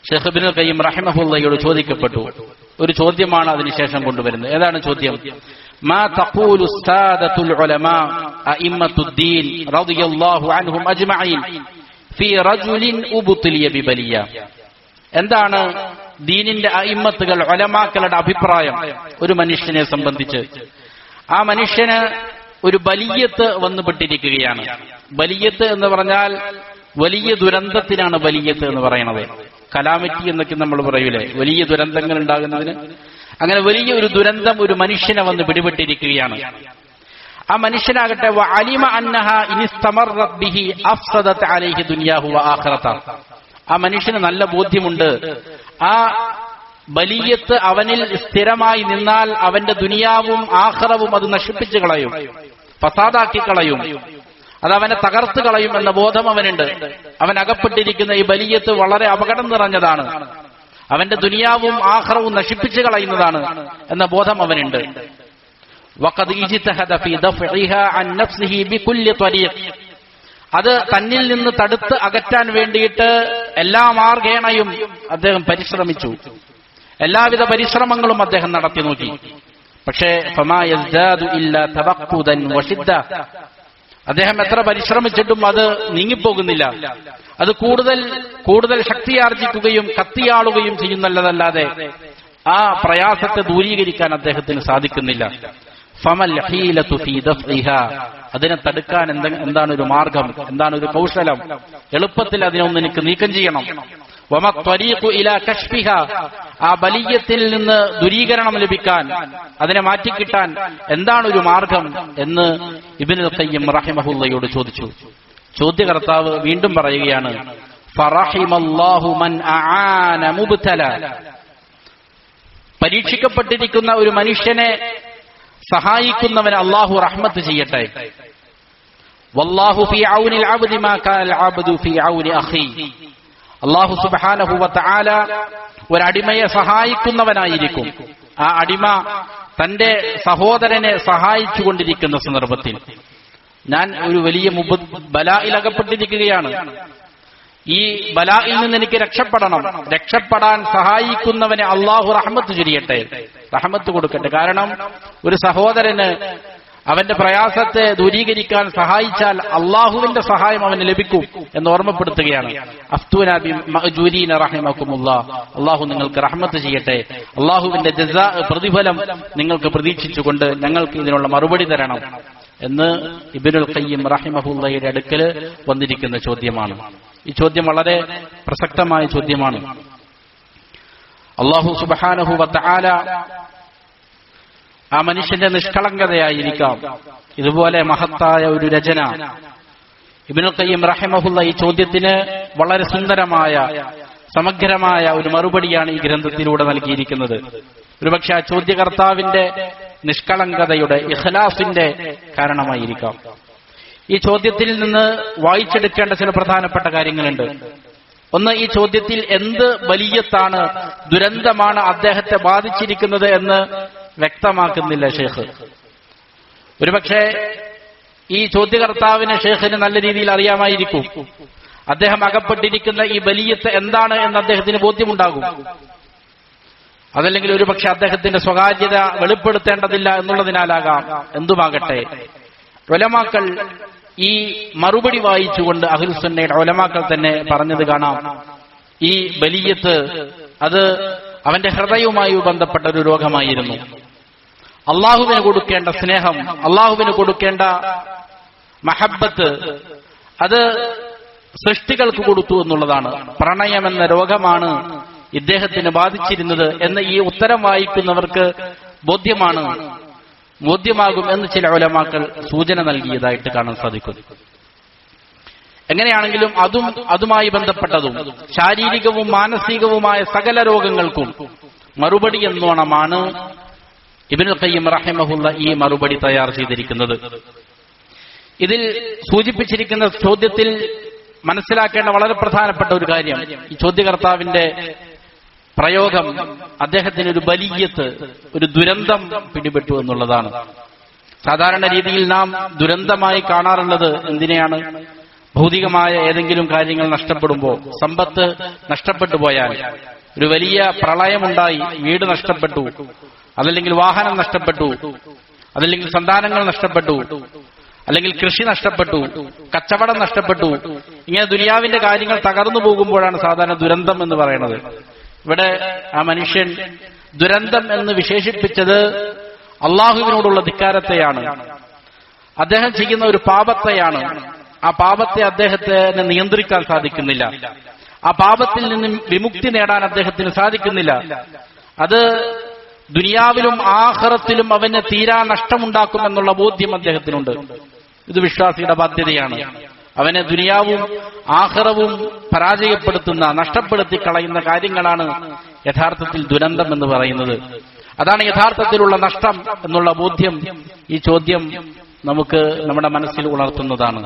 ഷെയ്ഖ് ഇബ്നുൽ ഖയ്യിം റഹിമഹുല്ലയോട് ചോദിക്കപ്പെട്ടു. ഒരു ചോദ്യമാണ് അതിനുശേഷം കൊണ്ടുവരുന്നത്. ഏതാണ് ചോദ്യം? മാ തഖൂലു സാദത്തുൽ ഉലമാ അഇമ്മത്തുദ്ദീൻ റളിയല്ലാഹു അൻഹും അജ്മഈൻ ഫീ റജുലിൻ ഉബ്തിലിയ ബിബലിയ. എന്താണ് ദീനിന്റെ അഇമ്മത്തുകൾ, ഉലമാക്കളുടെ അഭിപ്രായം ഒരു മനുഷ്യനെ സംബന്ധിച്ച്? ആ മനുഷ്യന് ഒരു ബലിയത്ത് വന്നുപെട്ടിരിക്കുകയാണ്. ബലിയത്ത് എന്ന് പറഞ്ഞാൽ വലിയ ദുരന്തത്തിനാണ് ബലിയത്ത് എന്ന് പറയുന്നത്. കലാമിറ്റി എന്നൊക്കെ നമ്മൾ പറയൂലേ, വലിയ ദുരന്തങ്ങൾ ഉണ്ടാകുന്നതിന്. അങ്ങനെ വലിയ ഒരു ദുരന്തം ഒരു മനുഷ്യനെ വന്ന് പിടിപെട്ടിരിക്കുകയാണ്. ആ മനുഷ്യനാകട്ടെ വഅലിമ അന്നഹ ഇനിസ്തമറത് ബിഹി അഫ്സദത് അലൈഹി ദുനിയാഹു വആഖിറത. ആ മനുഷ്യന് നല്ല ബോധ്യമുണ്ട്, ആ ബലിയത്ത് അവനിൽ സ്ഥിരമായി നിന്നാൽ അവന്റെ ദുനിയാവും ആഖിറവും അത് നശിപ്പിച്ചു കളയും, ഫസാദാക്കി കളയും, അത് അവനെ തകർത്ത് കളയും എന്ന ബോധം അവനുണ്ട്. അവൻ അകപ്പെട്ടിരിക്കുന്ന ഈ ബലിയത്ത് വളരെ അപകടം നിറഞ്ഞതാണ്, അവന്റെ ദുനിയാവും ആഖിറവും നശിപ്പിച്ചു കളയുന്നതാണ് എന്ന ബോധം അവനുണ്ട്. വഖദ് ഇജ്തഹദ ഫീ ദഫഇഹാ അൻ നഫ്സിഹി ബികുല്ലി ത്വരീഖ്. അത് തന്നിൽ നിന്ന് തടുത്ത് അകറ്റാൻ വേണ്ടിയിട്ട് എല്ലാ മാർഗേണയും അദ്ദേഹം പരിശ്രമിച്ചു. എല്ലാവിധ പരിശ്രമങ്ങളും അദ്ദേഹം നടത്തി നോക്കി. പക്ഷേ ഫമാ യസ്ദാദു ഇല്ലാ തവഖുദൻ വശിദ്ദ, അദ്ദേഹം എത്ര പരിശ്രമിച്ചിട്ടും അത് നീങ്ങിപ്പോകുന്നില്ല. അത് കൂടുതൽ ശക്തിയാർജിക്കുകയും കത്തിയാളുകയും ചെയ്യുന്നല്ലാതെ ആ പ്രയാസത്തെ ദൂരീകരിക്കാൻ അദ്ദേഹത്തിന് സാധിക്കുന്നില്ല. ഫമൽ ഹീലതു ഫീ ദഫ്ഇഹാ, അതിനെ തടുക്കാൻ എന്താണ് ഒരു മാർഗം, എന്താണ് ഒരു കൗശലം, എളുപ്പത്തിൽ അതിനൊന്ന് എനിക്ക് നീക്കം ചെയ്യണം. വമത്വരീഖു ഇലാ കശ്ഫിഹാ, ആ ബലിയത്തിൽ നിന്ന് ദൂരീകരണം ലഭിക്കാൻ, അതിനെ മാറ്റിക്കിട്ടാൻ എന്താണ് ഒരു മാർഗം എന്ന് ഇബ്നുൽ ഖയ്യിം റഹിമഹുള്ളയോട് ചോദിച്ചു. ചോദ്യകർത്താവ് വീണ്ടും പറയുകയാണ്, ഫറഹിമല്ലാഹു മൻ അആന മുബ്തല, പരീക്ഷിക്കപ്പെട്ടിരിക്കുന്ന ഒരു മനുഷ്യനെ സഹായിക്കുന്നവന് അല്ലാഹു റഹ്മത്ത് ചെയ്യട്ടെ. വല്ലാഹു ഫീ ഔനിൽ അബ്ദി മാ കാനൽ അബ്ദു ഫീ ഔനി അഖീ, അല്ലാഹു സുബ്ഹാനഹു വ തആല ഒരടിമയെ സഹായിക്കുന്നവനായിരിക്കും. ആ അടിമ തന്റെ സഹോദരനെ സഹായിച്ചുകൊണ്ടിരിക്കുന്ന സന്ദർഭത്തിൽ, ഞാൻ ഒരു വലിയ ബലായിൽ അകപ്പെട്ടിരിക്കുകയാണ്, ഈ ബലായിൽ നിന്ന് എനിക്ക് രക്ഷപ്പെടണം, രക്ഷപ്പെടാൻ സഹായിക്കുന്നവനെ അള്ളാഹു റഹ്മത്ത് ചൊരിയട്ടെ, റഹ്മത്ത് കൊടുക്കട്ടെ. കാരണം ഒരു സഹോദരന് അവന്റെ പ്രയാസത്തെ ദൂരീകരിക്കാൻ സഹായിച്ചാൽ അള്ളാഹുവിന്റെ സഹായം അവന് ലഭിക്കും എന്ന് ഓർമ്മപ്പെടുത്തുകയാണ്. അഫ്തൂന ബി മഅജൂരീന റഹിമകുമുല്ലാഹ്, അള്ളാഹു നിങ്ങൾക്ക് റഹ്മത്ത് ചെയ്യട്ടെ, അള്ളാഹുവിന്റെ ജസാ പ്രതിഫലം നിങ്ങൾക്ക് പ്രതീക്ഷിച്ചുകൊണ്ട് ഞങ്ങൾക്ക് ഇതിനുള്ള മറുപടി തരണം എന്ന് ഇബ്നുൽ ഖയ്യിം റഹിമഹുള്ളയുടെ അടുക്കൽ വന്നിരിക്കുന്ന ചോദ്യമാണ്. ഈ ചോദ്യം വളരെ പ്രസക്തമായ ചോദ്യമാണ്. അല്ലാഹു സുബ്ഹാനഹു വ തആല ആ മനുഷ്യന്റെ നിഷ്കളങ്കതയായിരിക്കാം ഇതുപോലെ മഹത്തായ ഒരു രചന. ഇബ്നുൽ ഖയ്യിം റഹിമഹുള്ള ഈ ചോദ്യത്തിന് വളരെ സുന്ദരമായ സമഗ്രമായ ഒരു മറുപടിയാണ് ഈ ഗ്രന്ഥത്തിലൂടെ നൽകിയിരിക്കുന്നത്. ഒരുപക്ഷെ ആ ചോദ്യകർത്താവിന്റെ നിഷ്കളങ്കതയുടെ ഇഖ്ലാസിന്റെ കാരണമായിരിക്കാം. ഈ ചോദ്യത്തിൽ നിന്ന് വായിച്ചെടുക്കേണ്ട ചില പ്രധാനപ്പെട്ട കാര്യങ്ങളുണ്ട്. ഒന്ന്, ഈ ചോദ്യത്തിൽ എന്ത് ബലിയത്താണ്, ദുരന്തമാണ് അദ്ദേഹത്തെ ബാധിച്ചിരിക്കുന്നത് എന്ന് വ്യക്തമാക്കുന്നില്ല ഷേഖ്. ഒരുപക്ഷെ ഈ ചോദ്യകർത്താവിന് ഷേഖിന് നല്ല രീതിയിൽ അറിയാമായിരിക്കും അദ്ദേഹം അകപ്പെട്ടിരിക്കുന്ന ഈ ബലിയത്ത് എന്താണ് എന്ന് അദ്ദേഹത്തിന് ബോധ്യമുണ്ടാകും. അതല്ലെങ്കിൽ ഒരുപക്ഷെ അദ്ദേഹത്തിന്റെ സ്വകാര്യത വെളിപ്പെടുത്തേണ്ടതില്ല എന്നുള്ളതിനാലാകാം. എന്തുമാകട്ടെ, ഉലമാക്കൾ ഈ മറുപടി വായിച്ചുകൊണ്ട് അഹ്ലുസുന്നയുടെ ഉലമാക്കൾ തന്നെ പറഞ്ഞത് കാണാം, ഈ ബലിയത്ത് അത് അവന്റെ ഹൃദയവുമായി ബന്ധപ്പെട്ട ഒരു രോഗമായിരുന്നു. അള്ളാഹുവിന് കൊടുക്കേണ്ട സ്നേഹം, അള്ളാഹുവിന് കൊടുക്കേണ്ട മഹബ്ബത്ത് അത് സൃഷ്ടികൾക്ക് കൊടുത്തു എന്നുള്ളതാണ്. പ്രണയമെന്ന രോഗമാണ് ഇദ്ദേഹത്തിന് ബാധിച്ചിരുന്നത് എന്ന് ഈ ഉത്തരം വായിക്കുന്നവർക്ക് ബോധ്യമാകും എന്ന് ചില ഉലമാക്കൾ സൂചന നൽകിയതായിട്ട് കാണാൻ സാധിക്കും. എങ്ങനെയാണെങ്കിലും അതുമായി ബന്ധപ്പെട്ടതും ശാരീരികവും മാനസികവുമായ സകല രോഗങ്ങൾക്കും മറുപടി എന്നോണമാണ് ഇബ്നുൽ ഖയ്യിം റഹിമഹുള്ള ഈ മറുപടി തയ്യാർ ചെയ്തിരിക്കുന്നത്. ഇതിൽ സൂചിപ്പിച്ചിരിക്കുന്ന ചോദ്യത്തിൽ മനസ്സിലാക്കേണ്ട വളരെ പ്രധാനപ്പെട്ട ഒരു കാര്യം, ഈ ചോദ്യകർത്താവിന്റെ പ്രയോഗം അദ്ദേഹത്തിന് ഒരു ബലിയത്ത്, ഒരു ദുരന്തം പിടിപെട്ടു എന്നുള്ളതാണ്. സാധാരണ രീതിയിൽ നാം ദുരന്തമായി കാണാറുള്ളത് എന്തിനെയാണ്? ഭൗതികമായ ഏതെങ്കിലും കാര്യങ്ങൾ നഷ്ടപ്പെടുമ്പോൾ, സമ്പത്ത് നഷ്ടപ്പെട്ടു പോയാൽ, ഒരു വലിയ പ്രളയമുണ്ടായി, വീട് നഷ്ടപ്പെട്ടു, അതല്ലെങ്കിൽ വാഹനം നഷ്ടപ്പെട്ടു, അതല്ലെങ്കിൽ സന്താനങ്ങൾ നഷ്ടപ്പെട്ടു, അല്ലെങ്കിൽ കൃഷി നഷ്ടപ്പെട്ടു, കച്ചവടം നഷ്ടപ്പെട്ടു, ഇങ്ങനെ ദുനിയാവിന്റെ കാര്യങ്ങൾ തകർന്നു പോകുമ്പോഴാണ് സാധാരണ ദുരന്തം എന്ന് പറയുന്നത്. ഇവിടെ ആ മനുഷ്യൻ ദുരന്തം എന്ന് വിശേഷിപ്പിച്ചത് അള്ളാഹുവിനോടുള്ള ധിക്കാരത്തെയാണ്, അദ്ദേഹം ചെയ്യുന്ന ഒരു പാപത്തെയാണ്. ആ പാപത്തെ അദ്ദേഹത്തിന് നിയന്ത്രിക്കാൻ സാധിക്കുന്നില്ല, ആ പാപത്തിൽ നിന്ന് വിമുക്തി നേടാൻ അദ്ദേഹത്തിന് സാധിക്കുന്നില്ല. അത് ദുനിയാവിലും ആഖിറത്തിലും അവന് തീരാ നഷ്ടമുണ്ടാക്കുമെന്നുള്ള ബോധ്യം അദ്ദേഹത്തിനുണ്ട്. ഇത് വിശ്വാസിയുടെ ബാധ്യതയാണ്. അവനെ ദുനിയാവും ആഖിറവും പരാജയപ്പെടുത്തുന്ന, നഷ്ടപ്പെടുത്തി കളയുന്ന കാര്യങ്ങളാണ് യഥാർത്ഥത്തിൽ ദുരന്തം എന്ന് പറയുന്നത്. അതാണ് യഥാർത്ഥത്തിലുള്ള നഷ്ടം എന്നുള്ള ബോധ്യം ഈ ചോദ്യം നമുക്ക് നമ്മുടെ മനസ്സിൽ ഉണർത്തുന്നതാണ്.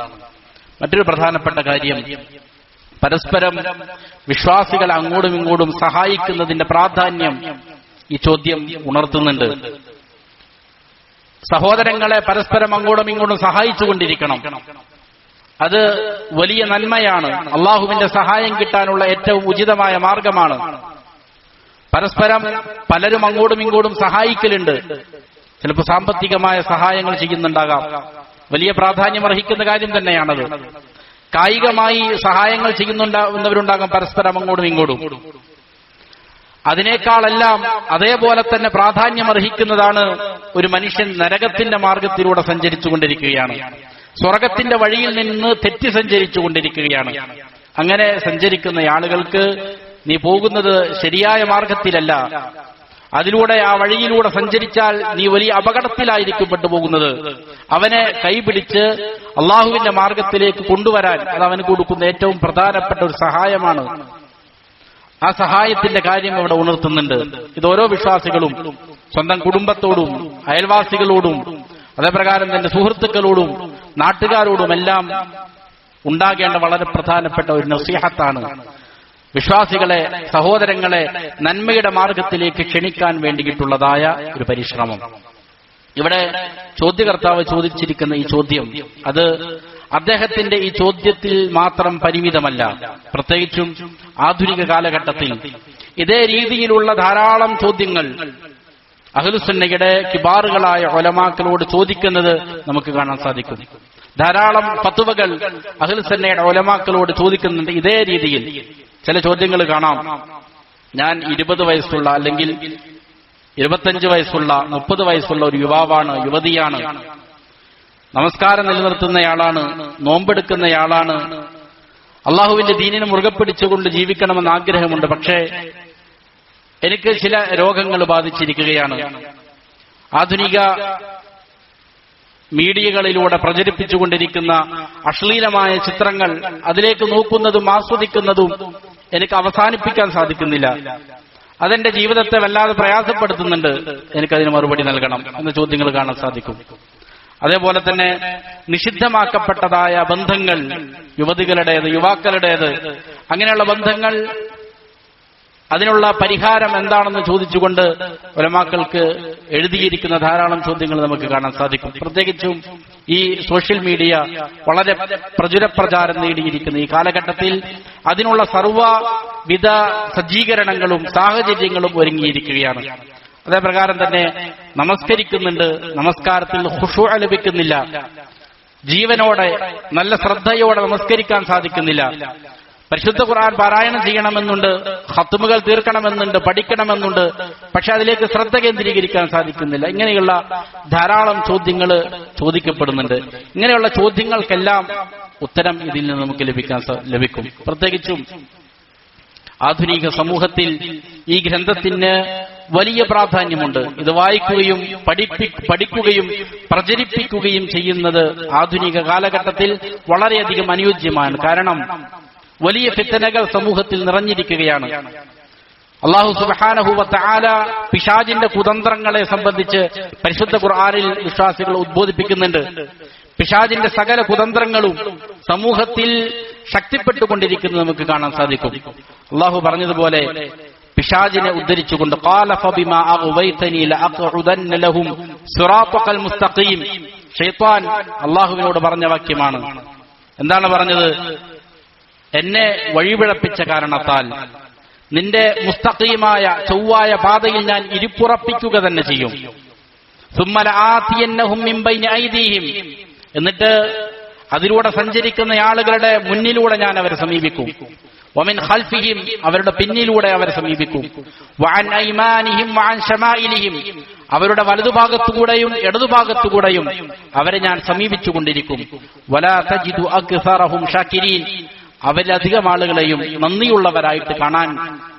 മറ്റൊരു പ്രധാനപ്പെട്ട കാര്യം, പരസ്പരം വിശ്വാസികൾ അങ്ങോട്ടും ഇങ്ങോട്ടും സഹായിക്കുന്നതിന്റെ പ്രാധാന്യം ഈ ചോദ്യം ഉണർത്തുന്നുണ്ട്. സഹോദരങ്ങളെ പരസ്പരം അങ്ങോട്ടും ഇങ്ങോട്ടും സഹായിച്ചുകൊണ്ടിരിക്കണം. അത് വലിയ നന്മയാണ്. അള്ളാഹുവിന്റെ സഹായം കിട്ടാനുള്ള ഏറ്റവും ഉചിതമായ മാർഗമാണ്. പരസ്പരം പലരും അങ്ങോട്ടും ഇങ്ങോട്ടും സഹായിക്കലുണ്ട്. ചിലപ്പോൾ സാമ്പത്തികമായ സഹായങ്ങൾ ചെയ്യുന്നുണ്ടാകാം. വലിയ പ്രാധാന്യമർഹിക്കുന്ന കാര്യം തന്നെയാണത്. കായികമായി സഹായങ്ങൾ ചെയ്യുന്നുണ്ടാകുന്നവരുണ്ടാകാം പരസ്പരം അങ്ങോട്ടും ഇങ്ങോട്ടും. അതിനേക്കാളെല്ലാം അതേപോലെ തന്നെ പ്രാധാന്യമർഹിക്കുന്നതാണ് ഒരു മനുഷ്യൻ നരകത്തിന്റെ മാർഗത്തിലൂടെ സഞ്ചരിച്ചുകൊണ്ടിരിക്കുകയാണ്, സ്വർഗത്തിന്റെ വഴിയിൽ നിന്ന് തെറ്റി സഞ്ചരിച്ചുകൊണ്ടിരിക്കുകയാണ്. അങ്ങനെ സഞ്ചരിക്കുന്ന ആളുകൾക്ക് നീ പോകുന്നത് ശരിയായ മാർഗത്തിലല്ല, അതിലൂടെ ആ വഴിയിലൂടെ സഞ്ചരിച്ചാൽ നീ വലിയ അപകടത്തിലായിരിക്കും പെട്ടുപോകുന്നത്. അവനെ കൈപിടിച്ച് അള്ളാഹുവിന്റെ മാർഗത്തിലേക്ക് കൊണ്ടുവരാൻ അത് അവന് കൊടുക്കുന്ന ഏറ്റവും പ്രധാനപ്പെട്ട ഒരു സഹായമാണ്. ആ സഹായത്തിന്റെ കാര്യം ഇവിടെ ഉണർത്തുന്നുണ്ട്. ഇത് ഓരോ വിശ്വാസികളും സ്വന്തം കുടുംബത്തോടും അയൽവാസികളോടും അതേപ്രകാരം തന്റെ സുഹൃത്തുക്കളോടും നാട്ടുകാരോടുമെല്ലാം ഉണ്ടാകേണ്ട വളരെ പ്രധാനപ്പെട്ട ഒരു നസീഹത്താണ്. വിശ്വാസികളെ, സഹോദരങ്ങളെ നന്മയുടെ മാർഗത്തിലേക്ക് ക്ഷണിക്കാൻ വേണ്ടിയിട്ടുള്ളതായ ഒരു പരിശ്രമം. ഇവിടെ ചോദ്യകർത്താവ് ചോദിച്ചിരിക്കുന്ന ഈ ചോദ്യം അത് അദ്ദേഹത്തിന്റെ ഈ ചോദ്യത്തിൽ മാത്രം പരിമിതമല്ല. പ്രത്യേകിച്ചും ആധുനിക കാലഘട്ടത്തിൽ ഇതേ രീതിയിലുള്ള ധാരാളം ചോദ്യങ്ങൾ അഹ്ലുസുന്നയുടെ കിബാറുകളായ ഉലമാക്കളോട് ചോദിക്കുന്നത് നമുക്ക് കാണാൻ സാധിക്കും. ധാരാളം ഫത്വകൾ അഹ്ലുസുന്നയുടെ ഉലമാക്കളോട് ചോദിക്കുന്നുണ്ട് ഇതേ രീതിയിൽ. ചില ചോദ്യങ്ങൾ കാണാം, ഞാൻ 20 വയസ്സുള്ള അല്ലെങ്കിൽ 25 വയസ്സുള്ള 30 വയസ്സുള്ള ഒരു യുവാവാണ്, യുവതിയാണ്, നമസ്കാരം നിലനിർത്തുന്നയാളാണ്, നോമ്പെടുക്കുന്നയാളാണ്, അള്ളാഹുവിന്റെ ദീനിനെ മുറുകെ പിടിച്ചുകൊണ്ട് ജീവിക്കണമെന്ന് ആഗ്രഹമുണ്ട്, പക്ഷേ എനിക്ക് ചില രോഗങ്ങൾ ബാധിച്ചിരിക്കുകയാണ്. ആധുനിക മീഡിയകളിലൂടെ പ്രചരിപ്പിച്ചുകൊണ്ടിരിക്കുന്ന അശ്ലീലമായ ചിത്രങ്ങൾ, അതിലേക്ക് നോക്കുന്നതും ആസ്വദിക്കുന്നതും എനിക്ക് അവസാനിപ്പിക്കാൻ സാധിക്കുന്നില്ല. അതെന്റെ ജീവിതത്തെ വല്ലാതെ പ്രയാസപ്പെടുത്തുന്നുണ്ട്, എനിക്കതിന് മറുപടി നൽകണം എന്ന ചോദ്യങ്ങൾ കാണാൻ സാധിക്കും. അതേപോലെ തന്നെ നിഷിദ്ധമാക്കപ്പെട്ടതായ ബന്ധങ്ങൾ, യുവതികളുടേത്, യുവാക്കളുടേത്, അങ്ങനെയുള്ള ബന്ധങ്ങൾ, അതിനുള്ള പരിഹാരം എന്താണെന്ന് ചോദിച്ചുകൊണ്ട് ഉലമാക്കൾക്ക് എഴുതിയിരിക്കുന്ന ധാരാളം ചോദ്യങ്ങൾ നമുക്ക് കാണാൻ സാധിക്കും. പ്രത്യേകിച്ചും ഈ സോഷ്യൽ മീഡിയ വളരെ പ്രചാരം നേടിയിരിക്കുന്ന ഈ കാലഘട്ടത്തിൽ അതിനുള്ള സർവ്വവിധ സജ്ജീകരണങ്ങളും സാഹചര്യങ്ങളും ഒരുങ്ങിയിരിക്കുകയാണ്. അതേപ്രകാരം തന്നെ നമസ്കരിക്കുന്നുണ്ട്, നമസ്കാരത്തിൽ ഖുശൂ ലഭിക്കുന്നില്ല, ജീവനോടെ നല്ല ശ്രദ്ധയോടെ നമസ്കരിക്കാൻ സാധിക്കുന്നില്ല. പരിശുദ്ധ ഖുർആൻ പാരായണം ചെയ്യണമെന്നുണ്ട്, ഖത്മുകൾ തീർക്കണമെന്നുണ്ട്, പഠിക്കണമെന്നുണ്ട്, പക്ഷെ അതിലേക്ക് ശ്രദ്ധ കേന്ദ്രീകരിക്കാൻ സാധിക്കുന്നില്ല. ഇങ്ങനെയുള്ള ധാരാളം ചോദ്യങ്ങൾ ചോദിക്കപ്പെടുന്നുണ്ട്. ഇങ്ങനെയുള്ള ചോദ്യങ്ങൾക്കെല്ലാം ഉത്തരം ഇതിൽ നിന്ന് നമുക്ക് ലഭിക്കും. പ്രത്യേകിച്ചും ആധുനിക സമൂഹത്തിൽ ഈ ഗ്രന്ഥത്തിന് വലിയ പ്രാധാന്യമുണ്ട്. ഇത് വായിക്കുകയും പഠിക്കുകയും പ്രചരിപ്പിക്കുകയും ചെയ്യുന്നത് ആധുനിക കാലഘട്ടത്തിൽ വളരെയധികം അനുയോജ്യമാണ്. കാരണം വലിയ ഫിത്നകൾ സമൂഹത്തിൽ നിറഞ്ഞിരിക്കുകയാണ്. അല്ലാഹു സുബ്ഹാനഹു വ തആല പിശാചിന്റെ കുതന്ത്രങ്ങളെ സംബന്ധിച്ച് പരിശുദ്ധ ഖുർആനിൽ വിശ്വാസികളെ ഉദ്ബോധിപ്പിക്കുന്നുണ്ട്. പിശാചിന്റെ സകല കുതന്ത്രങ്ങളും സമൂഹത്തിൽ ശക്തിപ്പെട്ടുകൊണ്ടിരിക്കുന്നത് നമുക്ക് കാണാൻ സാധിക്കും. അല്ലാഹു പറഞ്ഞതുപോലെ പിശാചിനെ ഉദ്ധരിച്ചുകൊണ്ട് ഖാല ഫബിമാ അഗ്വൈതനി ലഅഖഉദന്ന ലഹും സിറാത്തൽ മുസ്തഖീം. ശൈത്താൻ അല്ലാഹുവിനോട് പറഞ്ഞ വാക്യമാണ്. എന്താണ് പറഞ്ഞത്? എന്നെ വഴിപിഴപ്പിച്ച കാരണത്താൽ നിന്റെ മുസ്തഖീമായ ചൊവ്വായ പാതയിൽ ഞാൻ ഇരിപ്പുറപ്പിക്കുക തന്നെ ചെയ്യും. സുമ്മ ലആതിയന്നഹും മിൻ ബൈനി ഐദീഹിം. എന്നിട്ട് അതിലൂടെ സഞ്ചരിക്കുന്ന ആളുകളുടെ മുന്നിലൂടെ ഞാൻ അവരെ സമീപിക്കും. വമിൻ ഖൽഫിഹിം, അവരുടെ പിന്നിലൂടെ അവരെ സമീപിക്കും. വഅൻ ഐമാനിഹിം വഅൻ ശമാഇലിഹിം, അവരുടെ വലതുഭാഗത്തുകൂടെയും ഇടതുഭാഗത്തുകൂടെയും അവരെ ഞാൻ സമീപിച്ചുകൊണ്ടിരിക്കും. വലാ തജിദു അക്സറഹും ഷാകിരീൻ, അവരിലധികം ആളുകളെയും നന്ദിയുള്ളവരായിട്ട് കാണാൻ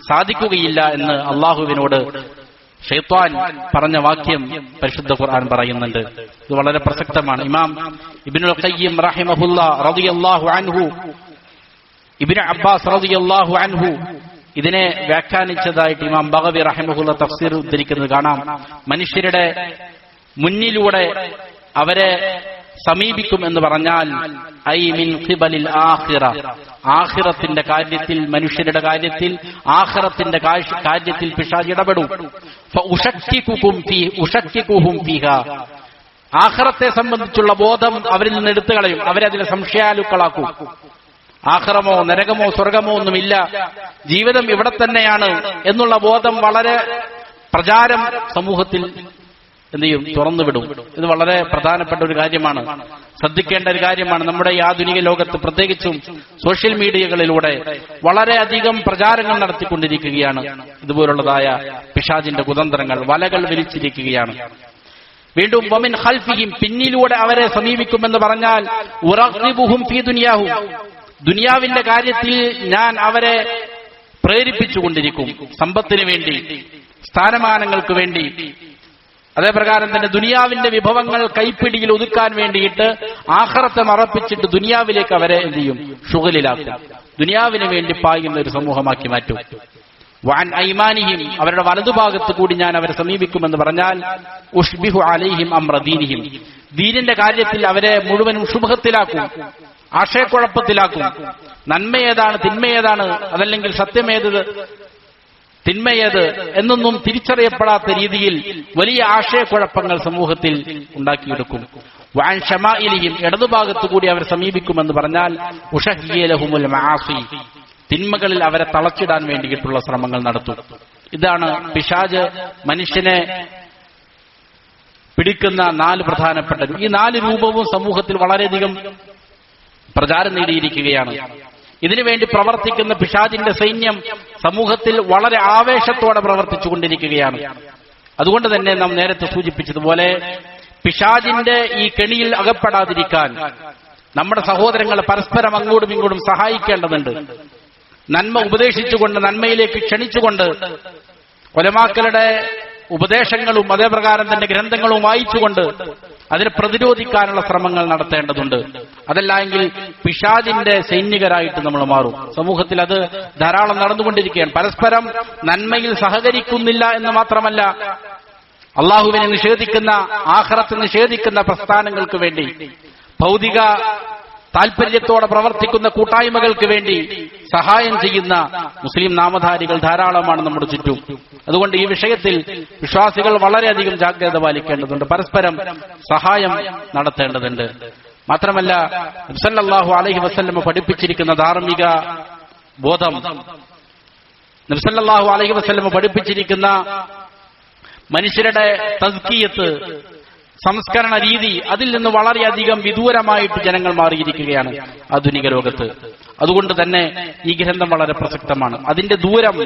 സാധിക്കുകയില്ല എന്ന് അള്ളാഹുവിനോട് ശൈത്താൻ പറഞ്ഞ വാക്യം പരിശുദ്ധ ഖുർആൻ പറയുന്നുണ്ട്. ഇത് വളരെ പ്രസക്തമാണ്. ഇമാം ഇബ്നുൽ ഖയ്യിം റഹിമഹുല്ലാ റളിയല്ലാഹു അൻഹു, ഇബ്നു അബ്ബാസ് റളിയല്ലാഹു അൻഹു ഇതിനെ വ്യാഖ്യാനിച്ചതായിട്ട് ഇമാം ബഗവി റഹിമഹുല്ലാ തഫ്സീർ ഉദ്ധരിക്കുന്നത് കാണാം. മനുഷ്യരുടെ മുന്നിലൂടെ അവരെ സമീപിക്കും എന്ന് പറഞ്ഞാൽ ഐ മിൻ ഖിബലിൽ ആഖിറ, ആഖിറത്തിന്റെ കാര്യത്തിൽ, മനുഷ്യരുടെ കാര്യത്തിൽ, ആഖിറത്തിന്റെ കാര്യത്തിൽ പിശാച് ഇടപെടും. ഫഉശക്കികുഹും ഫീഹാ, ആഖിറത്തെ സംബന്ധിച്ചുള്ള ബോധം അവരിൽ നിന്ന് എടുത്തു കളയും. അവരെ അതിലെ സംശയാലുക്കളാക്കും. ആഖിറമോ നരകമോ സ്വർഗമോ ഒന്നുമില്ല, ജീവിതം ഇവിടെ തന്നെയാണ് എന്നുള്ള ബോധം വളരെ പ്രചാരം സമൂഹത്തിൽ എന്ത് ചെയ്യും? തുറന്നുവിടും. ഇത് വളരെ പ്രധാനപ്പെട്ട ഒരു കാര്യമാണ്, ശ്രദ്ധിക്കേണ്ട ഒരു കാര്യമാണ്. നമ്മുടെ ഈ ആധുനിക ലോകത്ത് പ്രത്യേകിച്ചും സോഷ്യൽ മീഡിയകളിലൂടെ വളരെയധികം പ്രചാരങ്ങൾ നടത്തിക്കൊണ്ടിരിക്കുകയാണ്. ഇതുപോലുള്ളതായ പിശാചിന്റെ കുതന്ത്രങ്ങൾ, വലകൾ വിരിച്ചിരിക്കുകയാണ്. വീണ്ടും വമിൻ ഖൽഫിഹിം, പിന്നിലൂടെ അവരെ സമീപിക്കുമെന്ന് പറഞ്ഞാൽ ഉറഖിബുഹും ഫീ ദുനിയാഹും, ദുനിയാവിന്റെ കാര്യത്തിൽ ഞാൻ അവരെ പ്രേരിപ്പിച്ചുകൊണ്ടിരിക്കും. സമ്പത്തിന് വേണ്ടി, സ്ഥാനമാനങ്ങൾക്ക് വേണ്ടി, അതേപ്രകാരം തന്നെ ദുനിയാവിന്റെ വിഭവങ്ങൾ കൈപ്പിടിയിൽ ഒതുക്കാൻ വേണ്ടിയിട്ട് ആഖിറത്തെ മറപ്പിച്ചിട്ട് ദുനിയാവിലേക്ക് അവരെ എന്ത് ചെയ്യും? ശുഗലിലാക്കും. ദുനിയാവിന് വേണ്ടി പായുന്ന ഒരു സമൂഹമാക്കി മാറ്റും. വഅൻ ഐമാനിഹിം, അവരുടെ വലതുഭാഗത്ത് കൂടി ഞാൻ അവരെ സമീപിക്കുമെന്ന് പറഞ്ഞാൽ ഉഷ്ബിഹു അലൈഹിം അംറ ദീനിഹിം, ദീനിന്റെ കാര്യത്തിൽ അവരെ മുഴുവനും ശുഭത്തിലാക്കും, ആശയക്കുഴപ്പത്തിലാക്കും. നന്മയേതാണ്, തിന്മയേതാണ്, അതല്ലെങ്കിൽ സത്യമേത്, തിന്മയേത് എന്നൊന്നും തിരിച്ചറിയപ്പെടാത്ത രീതിയിൽ വലിയ ആശയക്കുഴപ്പങ്ങൾ സമൂഹത്തിൽ ഉണ്ടാക്കിയെടുക്കും. വഅൻ ശമാഇലിഹിം, ഇടതുഭാഗത്തു കൂടി അവർ സമീപിക്കുമെന്ന് പറഞ്ഞാൽ ഉഷഹിയ ലഹുമുൽ മആസി, തിന്മകളിൽ അവരെ തളച്ചിടാൻ വേണ്ടിയിട്ടുള്ള ശ്രമങ്ങൾ നടത്തും. ഇതാണ് പിശാച് മനുഷ്യനെ പിടിക്കുന്ന 4 പ്രധാനപ്പെട്ട, ഈ 4 രൂപവും സമൂഹത്തിൽ വളരെയധികം പ്രചാരം നേടിയിരിക്കുകയാണ്. ഇതിനുവേണ്ടി പ്രവർത്തിക്കുന്ന പിശാചിന്റെ സൈന്യം സമൂഹത്തിൽ വളരെ ആവേശത്തോടെ പ്രവർത്തിച്ചുകൊണ്ടിരിക്കുകയാണ്. അതുകൊണ്ട് തന്നെ നാം നേരത്തെ സൂചിപ്പിച്ചതുപോലെ പിശാചിന്റെ ഈ കെണിയിൽ അകപ്പെടാതിരിക്കാൻ നമ്മുടെ സഹോദരങ്ങൾ പരസ്പരം അങ്ങോട്ടും ഇങ്ങോട്ടും സഹായിക്കേണ്ടതുണ്ട്. നന്മ ഉപദേശിച്ചുകൊണ്ട്, നന്മയിലേക്ക് ക്ഷണിച്ചുകൊണ്ട്, ഉലമാക്കളുടെ ഉപദേശങ്ങളും അതേപ്രകാരം തന്നെ ഗ്രന്ഥങ്ങളും വായിച്ചുകൊണ്ട് അതിനെ പ്രതിരോധിക്കാനുള്ള ശ്രമങ്ങൾ നടത്തേണ്ടതുണ്ട്. അതല്ല എങ്കിൽ പിശാചിന്റെ സൈനികരായിട്ട് നമ്മൾ മാറും. സമൂഹത്തിൽ അത് ധാരാളം നടന്നുകൊണ്ടിരിക്കുകയാണ്. പരസ്പരം നന്മയിൽ സഹകരിക്കുന്നില്ല എന്ന് മാത്രമല്ല, അള്ളാഹുവിനെ നിഷേധിക്കുന്ന, ആഖിറത്ത് നിഷേധിക്കുന്ന പ്രസ്ഥാനങ്ങൾക്ക് വേണ്ടി, ഭൗതിക താൽപര്യത്തോടെ പ്രവർത്തിക്കുന്ന കൂട്ടായ്മകൾക്ക് വേണ്ടി സഹായം ചെയ്യുന്ന മുസ്ലിം നാമധാരികൾ ധാരാളമാണ് നമ്മുടെ ചുറ്റും. അതുകൊണ്ട് ഈ വിഷയത്തിൽ വിശ്വാസികൾ വളരെയധികം ജാഗ്രത പാലിക്കേണ്ടതുണ്ട്, പരസ്പരം സഹായം നടത്തേണ്ടതുണ്ട്. മാത്രമല്ല നബി സല്ലല്ലാഹു അലൈഹി വസല്ലം പഠിപ്പിച്ചിരിക്കുന്ന ധാർമ്മിക ബോധം, നബി സല്ലല്ലാഹു അലൈഹി വസല്ലം പഠിപ്പിച്ചിരിക്കുന്ന മനുഷ്യരുടെ തസ്കിയത്ത്, സംസ്കരണ രീതി, അതിൽ നിന്ന് വളരെയധികം വിദൂരമായിട്ട് ജനങ്ങൾ മാറിയിരിക്കുകയാണ് ആധുനിക ലോകത്ത്. അതുകൊണ്ട് തന്നെ ഈ ഗ്രന്ഥം വളരെ പ്രസക്തമാണ്. അതിന്റെ ദൂരം,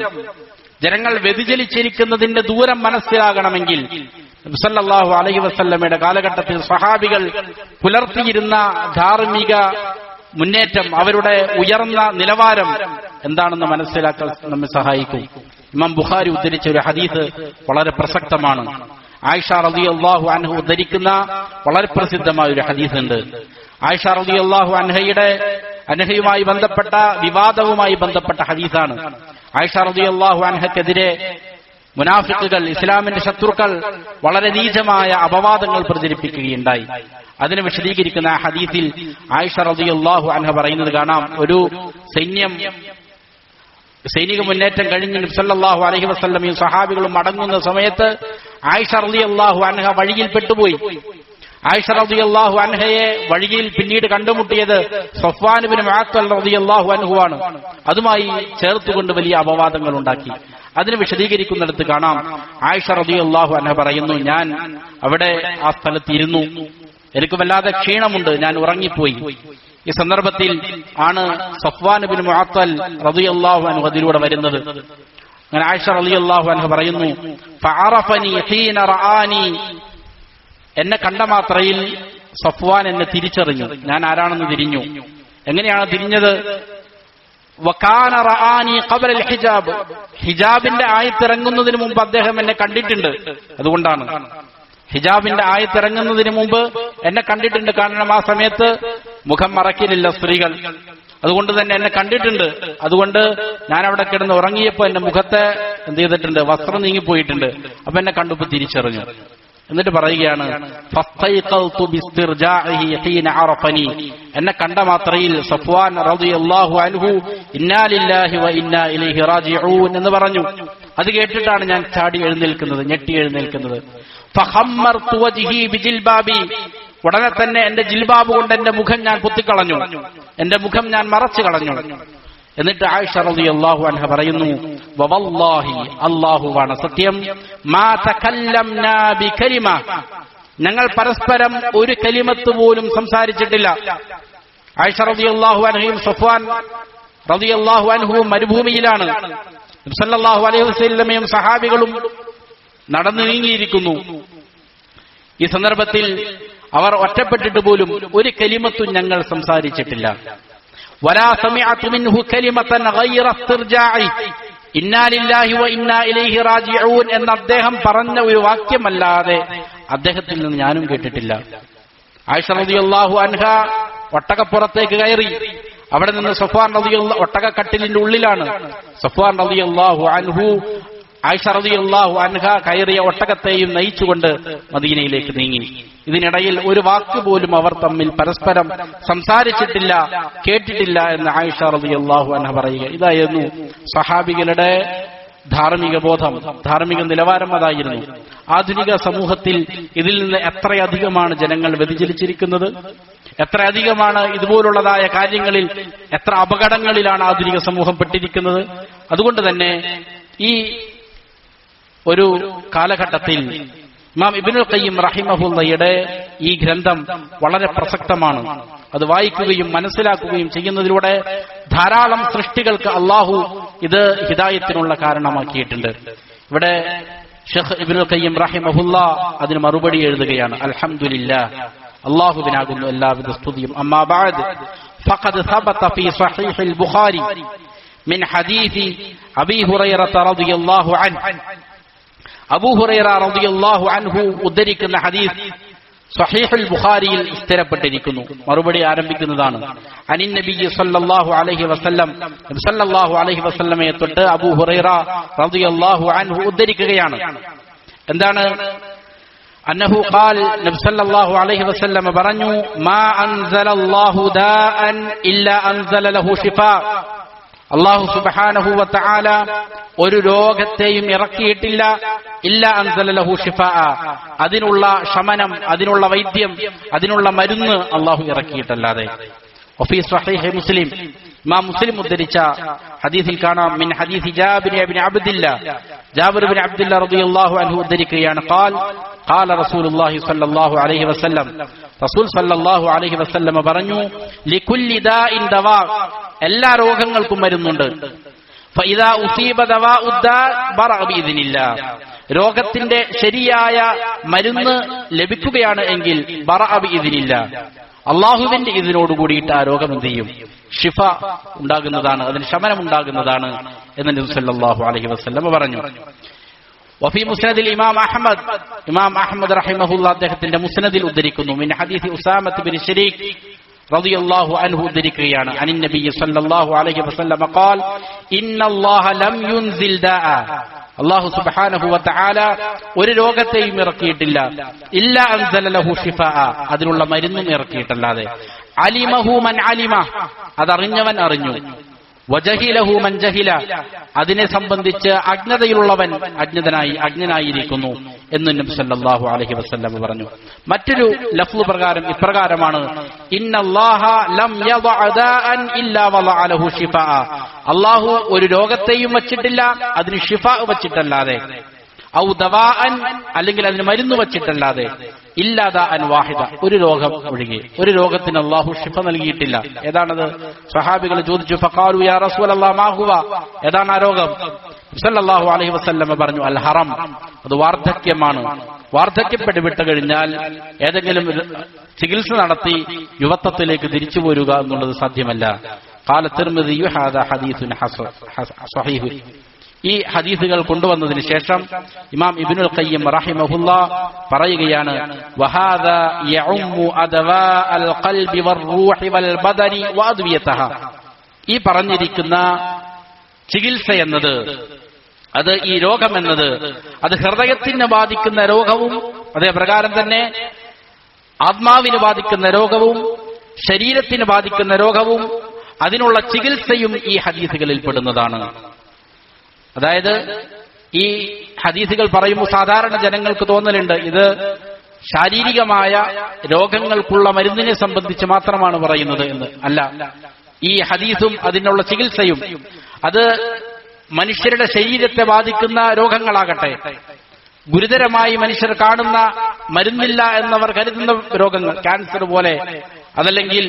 ജനങ്ങൾ വ്യതിചലിച്ചിരിക്കുന്നതിന്റെ ദൂരം മനസ്സിലാകണമെങ്കിൽ നബി സല്ലല്ലാഹു അലൈഹി വസല്ലമയുടെ കാലഘട്ടത്തിൽ സ്വഹാബികൾ പുലർത്തിയിരുന്ന ധാർമ്മിക മുന്നേറ്റം, അവരുടെ ഉയർന്ന നിലവാരം എന്താണെന്ന് മനസ്സിലാക്കാൻ നമ്മെ സഹായിക്കും. ഇമാം ബുഖാരി ഉദ്ധരിച്ച ഒരു ഹദീസ് വളരെ പ്രസക്തമാണ്. ആയിഷ റളിയല്ലാഹു അൻഹ ഉദ്ധരിക്കുന്ന വളരെ പ്രസിദ്ധമായ ഒരു ഹദീസ് ഉണ്ട്. ആയിഷ റളിയല്ലാഹു അൻഹയുമായി ബന്ധപ്പെട്ട വിവാദവുമായി ബന്ധപ്പെട്ട ഹദീസാണ്. ആയിഷ റളിയല്ലാഹു അൻഹക്കെതിരെ മുനാഫിക്കുകൾ, ഇസ്ലാമിന്റെ ശത്രുക്കൾ വളരെ നീചമായ അപവാദങ്ങൾ പ്രചരിപ്പിക്കുകയുണ്ടായി. അതിനെ വിശദീകരിക്കുന്ന ആ ഹദീസിൽ ആയിഷ റളിയല്ലാഹു അൻഹ പറയുന്നത് കാണാം. ഒരു സൈനിക മുന്നേറ്റം കഴിഞ്ഞ് നബി സല്ലല്ലാഹു അലൈഹി വസല്ലമയും സഹാബികളും മടങ്ങുന്ന സമയത്ത് ആയിഷ റളിയല്ലാഹു അൻഹ വഴിയിൽ പെട്ടുപോയി. ആയിഷ റളിയല്ലാഹു അൻഹയെ വഴിയിൽ പിന്നീട് കണ്ടുമുട്ടിയത് സഫ്വാൻ ഇബ്നു മുഅത്തൽ റളിയല്ലാഹു അൻഹുവാണ്. അതുമായി ചേർത്തുകൊണ്ട് വലിയ അപവാദങ്ങൾ ഉണ്ടാക്കി. അതിന് വിശദീകരിക്കുന്നിടത്ത് കാണാം, ആയിഷ റളിയല്ലാഹു അൻഹ പറയുന്നു, ഞാൻ അവിടെ ആ സ്ഥലത്ത് ഇരുന്നു, എനിക്ക് വല്ലാതെ ക്ഷീണമുണ്ട്, ഞാൻ ഉറങ്ങിപ്പോയി. ഈ സന്ദർഭത്തിൽ ആണ് സഫ്വാൻ ഇബ്നു മുഅത്തൽ റളിയല്ലാഹു അൻഹു അതിലൂടെ വരുന്നത്. അങ്ങനെ ആയിഷ റളിയല്ലാഹു അൻഹ പറയുന്നു, ഫഅറഫനി ഹീന റആനി, എന്നെ കണ്ട മാത്രയിൽ സഫ്വാൻ എന്നെ തിരിച്ചറിഞ്ഞു, ഞാൻ ആരാണെന്ന് തിരിഞ്ഞു. എങ്ങനെയാണ് തിരിഞ്ഞത്? വകാന റആനി ഖബല അൽ ഹിജാബ്, ഹിജാബിന്റെ ആയത്തിറങ്ങുന്നതിന് മുമ്പ് അദ്ദേഹം എന്നെ കണ്ടിട്ടുണ്ട്. അതുകൊണ്ടാണ് ഹിജാബിന്റെ ആയത്തിറങ്ങുന്നതിന് മുമ്പ് എന്നെ കണ്ടിട്ടുണ്ട്. കാരണം ആ സമയത്ത് മുഖം മറക്കില്ല സ്ത്രീകൾ, അതുകൊണ്ട് തന്നെ എന്നെ കണ്ടിട്ടുണ്ട്. അതുകൊണ്ട് ഞാൻ അവിടെ കിടന്ന് ഉറങ്ങിയപ്പോ എന്റെ മുഖത്തെ എന്ത് ചെയ്തിട്ടുണ്ട്? വസ്ത്രം നീങ്ങിപ്പോയിട്ടുണ്ട്. അപ്പൊ എന്നെ കണ്ടപ്പോ തിരിച്ചറിഞ്ഞു. എന്നിട്ട് പറയുകയാണ്, എന്നെ കണ്ട മാത്രയിൽ സഫ്വാൻ റളിയല്ലാഹു അൻഹു ഇന്നാ ലില്ലാഹി വ ഇന്നാ ഇലൈഹി റാജിഊൻ എന്ന് പറഞ്ഞു. അത് കേട്ടിട്ടാണ് ഞാൻ ചാടി എഴുന്നേൽക്കുന്നത്, ഞെട്ടി എഴുന്നേൽക്കുന്നത്. ഫഖമ്മർതു വജ്ഹി ബിജിൽബാബി, ഉടനെ തന്നെ എന്റെ ജിൽബാബ് കൊണ്ട് എന്റെ മുഖം ഞാൻ പൊത്തിക്കളഞ്ഞു, എന്റെ മുഖം ഞാൻ മറച്ചു കളഞ്ഞു. എന്നിട്ട് ആയിഷ റളിയല്ലാഹു അൻഹ പറയുന്നു, വവല്ലാഹി, അല്ലാഹുവാണ് സത്യം, മാ തകല്ലംനാ ബികലിമ, ഞങ്ങൾ പരസ്പരം ഒരു കലിമത്ത് പോലും സംസാരിച്ചിട്ടില്ല. ആയിഷ റളിയല്ലാഹു അൻഹയും സഫ്വാൻ റളിയല്ലാഹു അൻഹുവും മരുഭൂമിയിലാണ്. നബി സല്ലല്ലാഹു അലൈഹി വസല്ലമയും സഹാബികളും നടന്നു നീങ്ങിയിരിക്കുന്നു. ഈ സന്ദർഭത്തിൽ അവർ ഒറ്റപ്പെട്ടിട്ട് പോലും ഒരു കലിമത്തും ഞങ്ങൾ സംസാരിച്ചിട്ടില്ല. വലാ സമിഅതു മിൻഹു കലിമതൻ ഗൈറ ഇസ്തിർജാഇ ഇന്നാ ലില്ലാഹി വ ഇന്നാ ഇലൈഹി റാജിഊൻ എന്ന അദ്ദേഹം പറഞ്ഞ ഒരു വാക്യമല്ലാതെ അദ്ദേഹത്തിൽ നിന്ന് ഞാനും കേട്ടിട്ടില്ല. ആയിഷ റളിയല്ലാഹു അൻഹ ഒട്ടകപ്പുറത്തേക്ക് കയറി. അവിടെ നിന്ന് സഫ്വാൻ റളിയല്ലാഹു ഒട്ടകക്കട്ടിലിന്റെ ഉള്ളിലാണ്. സഫ്വാൻ റളിയല്ലാഹു അൻഹു ആയിഷ റളിയല്ലാഹു അൻഹ കയറിയ ഒട്ടകത്തെയും നയിച്ചുകൊണ്ട് മദീനയിലേക്ക് നീങ്ങി. ഇതിനിടയിൽ ഒരു വാക്ക് പോലും അവർ തമ്മിൽ പരസ്പരം സംസാരിച്ചിട്ടില്ല, കേട്ടിട്ടില്ല എന്ന് ആയിഷ റളിയല്ലാഹു അൻഹ പറയുക. ഇതായിരുന്നു സഹാബികളുടെ ധാർമ്മിക ബോധം, ധാർമ്മിക നിലവാരം അതായിരുന്നു. ആധുനിക സമൂഹത്തിൽ ഇതിൽ നിന്ന് എത്രയധികമാണ് ജനങ്ങൾ വ്യതിചലിച്ചിരിക്കുന്നത്, എത്രയധികമാണ് ഇതുപോലുള്ളതായ കാര്യങ്ങളിൽ, എത്ര അപകടങ്ങളിലാണ് ആധുനിക സമൂഹം പെട്ടിരിക്കുന്നത്. അതുകൊണ്ട് തന്നെ ഈ ഒരു കാലഘട്ടത്തിൽ ഇമാം ഇബ്നുൽ ഖയ്യിം റഹിമഹുള്ളയുടെ ഈ ഗ്രന്ഥം വളരെ പ്രസക്തമാണ്. അത് വായിക്കുകയും മനസ്സിലാക്കുകയും ചെയ്യുന്നതിലൂടെ ധാരാളം സൃഷ്ടികൾക്ക് അള്ളാഹു ഇത് ഹിദായത്തിനുള്ള കാരണമാക്കിയിട്ടുണ്ട്. ഇവിടെ ഷെയ്ഖ് ഇബ്നുൽ ഖയ്യിം റഹിമഹുള്ള അതിന് മറുപടി എഴുതുകയാണ്. അൽഹംദുലില്ലാഹ്, അള്ളാഹുവിനാകുന്നു എല്ലാവിധ സ്തുതിയും. അമ്മാ ബഅദ് ഫഖദ് സബത ഫീ സ്വഹീഹിൽ ബുഖാരി മിൻ ഹദീസി അബീ ഹുറൈറ റളിയല്ലാഹു അൻഹു, അബൂ ഹുറൈറ റളിയല്ലാഹു അൻഹു ഉദ്ധരിക്കുന്ന ഹദീസ് സ്വഹീഹുൽ ബുഖാരിയിൽ സ്ഥിരപ്പെട്ടിരിക്കുന്നു. മറുപടി ആരംഭിക്കുന്നതാണ്. അനിൻ നബി സല്ലല്ലാഹു അലൈഹി വസല്ലം, നബി സല്ലല്ലാഹു അലൈഹി വസല്ലമയെ തൊട്ട് അബൂ ഹുറൈറ റളിയല്ലാഹു അൻഹു ഉദ്ധരിക്കുകയാണ്. എന്താണ്? അന്നഹു ഖാൽ, നബി സല്ലല്ലാഹു അലൈഹി വസല്ലം പറഞ്ഞു, മാ അൻസലല്ലാഹു ദാഅൻ ഇല്ലാ അൻസല ലഹു ശിഫാ, അല്ലാഹു സുബ്ഹാനഹു വ തആല ഒരു രോഗത്തെയും ഇറക്കിയിട്ടില്ല, ഇല്ലാ അൻസല ലഹു ശിഫാ, അതിനുള്ള ശമനം, അതിനുള്ള വൈദ്യം, അതിനുള്ള മരുന്ന് അല്ലാഹു ഇറക്കിയിട്ടല്ലാതെ. വഫീ സ്വഹീഹ് മുസ്ലിം, ഇമാം മുസ്ലിം ഉദ്ധരിച്ച ഹദീസിൽ കാണാം, മിൻ ഹദീസ് ജാബിർ ഇബ്നു അബ്ദില്ല, ജാബിർ ഇബ്നു അബ്ദില്ല റളിയല്ലാഹു അൻഹു ഉദ്ധരിക്കുകയാണ്, ഖാൽ ഖാല റസൂലുള്ളാഹി സ്വല്ലല്ലാഹു അലൈഹി വസല്ലം, റസൂൽ സ്വല്ലല്ലാഹു അലൈഹി വസല്ലം പറഞ്ഞു, ലികുല്ലി ദാഇൻ ദവാ, എല്ലാ രോഗങ്ങൾക്കും മരുന്നുണ്ട്. ഫഇദാ ഉസീബ ദവാഉ ദാ ബറഅ ബിഇദ്നില്ലാഹ്, രോഗത്തിന്റെ ശരിയായ മരുന്ന് ലഭിക്കുകയാണ് എങ്കിൽ ബറഅ ബിഇദ്നില്ലാഹ്, അള്ളാഹുവിന്റെ ഇതിനോട് കൂടിയിട്ട് ആ രോഗം എന്ത് ചെയ്യും? ഷിഫ ഉണ്ടാകുന്നതാണ്, അതിന് ശമനം ഉണ്ടാകുന്നതാണ് എന്ന് നബി സല്ലല്ലാഹു അലൈഹി വസല്ലം പറഞ്ഞു. വഫീ മുസ്നദിൽ ഇമാം അഹ്മദ്, ഇമാം അഹ്മദ് റഹിമഹുല്ലാഹ് അദ്ദേഹത്തിന്റെ മുസ്നദിൽ ഉദ്ധരിക്കുന്നു, മിൻ ഹദീസ് ഉസാമത്ത് ബിൻ ശരീഖ് റളിയല്ലാഹു അൻഹു ഉദ്ധരിക്കുകയാണ്, അനിൻ നബി സല്ലല്ലാഹു അലൈഹി വസല്ലം ഖാൽ, ഇന്നല്ലാഹ ലം യുൻസിൽ ദാഅ, അല്ലാഹു സുബ്ഹാനഹു വ തആല ഒരു രോഗത്തെയും ഇറക്കിയിട്ടില്ല, ഇല്ലാ അൻസല ലഹു ശിഫാ, അതിനുള്ള മരുന്നും ഇറക്കിയിട്ടല്ലാതെ. അലിമഹു മൻ അലിമ, അതറിഞ്ഞവൻ അറിഞ്ഞു. വജഹിലഹു മൻ ജഹില, അതിനെ സംബന്ധിച്ച് അജ്ഞതയുള്ളവൻ അജ്ഞനായിരിക്കുന്നു എന്ന് നബി സല്ലല്ലാഹു അലൈഹി വസല്ലം പറഞ്ഞു. മറ്റൊരു ലഫ്ള് പ്രകാരം ഇപ്രകാരമാണ്, ഇന്നല്ലാഹ ലം യദഅ ദാഅൻ ഇല്ലാ വളഅ ലഹു ശിഫാ, അല്ലാഹു ഒരു രോഗത്തെയും വച്ചിട്ടില്ല, അതിന് ശിഫാ വച്ചിട്ടല്ലാതെ. ഔ ദവാഅൻ, അല്ലെങ്കിൽ അതിന് മരുന്ന് വച്ചിട്ടല്ലാതെ. ഇല്ലാ ദാഅൻ വാഹിദ, ഒരു രോഗം ഒഴികെ. ഒരു രോഗത്തിന് അല്ലാഹു ശിഫ നൽകിയിട്ടില്ല. ഏതാണത്? സ്വഹാബികൾ ചോദിച്ചു, ഫഖാലു യാ റസൂലല്ലാഹ് മാ ഹുവ, ഏതാണ് ആ രോഗം? സല്ലല്ലാഹു അലൈഹി വസല്ലം പറഞ്ഞു, അൽ ഹറം, അത് വാർദ്ധക്യമാണ്. വാർദ്ധക്യപ്പെട്ട് വിട്ടു കഴിഞ്ഞാൽ ഏതെങ്കിലും ചികിത്സ നടത്തി യുവത്വത്തിലേക്ക് തിരിച്ചു പോരുക എന്നുള്ളത് സാധ്യമല്ല. ഖാല തിർമിദി ഹാദാ ഹദീസുൻ സ്വഹീഹ്, ഈ ഹദീസുകൾ കൊണ്ടുവന്നതിന് ശേഷം ഇമാം ഇബ്നുൽ ഖയ്യിം റഹിമഹുല്ലാഹ് പറയുകയാണ്, വഹാദാ യഉമ്മു അദവാഅൽ ഖൽബി വർ-റൂഹി വൽ ബദനി വഅദ്വിയതഹ, ഈ പറഞ്ഞിരിക്കുന്ന ചികിത്സ എന്നത്, അത് ഈ രോഗം എന്നത്, അത് ഹൃദയത്തിന് ബാധിക്കുന്ന രോഗവും അതേ പ്രകാരം തന്നെ ആത്മാവിന് ബാധിക്കുന്ന രോഗവും ശരീരത്തിന് ബാധിക്കുന്ന രോഗവും അതിനുള്ള ചികിത്സയും ഈ ഹദീസുകളിൽ പെടുന്നതാണ്. അതായത് ഈ ഹദീസുകൾ പറയുമ്പോൾ സാധാരണ ജനങ്ങൾക്ക് തോന്നലുണ്ട് ഇത് ശാരീരികമായ രോഗങ്ങൾക്കുള്ള മരുന്നിനെ സംബന്ധിച്ച് മാത്രമാണ് പറയുന്നത് എന്ന്. അല്ല, ഈ ഹദീസും അതിനുള്ള ചികിത്സയും അത് മനുഷ്യരുടെ ശരീരത്തെ ബാധിക്കുന്ന രോഗങ്ങളാകട്ടെ, ഗുരുതരമായി മനുഷ്യർ കാണുന്ന മരുന്നില്ല എന്നവർ കരുതുന്ന രോഗങ്ങൾ, ക്യാൻസർ പോലെ, അതല്ലെങ്കിൽ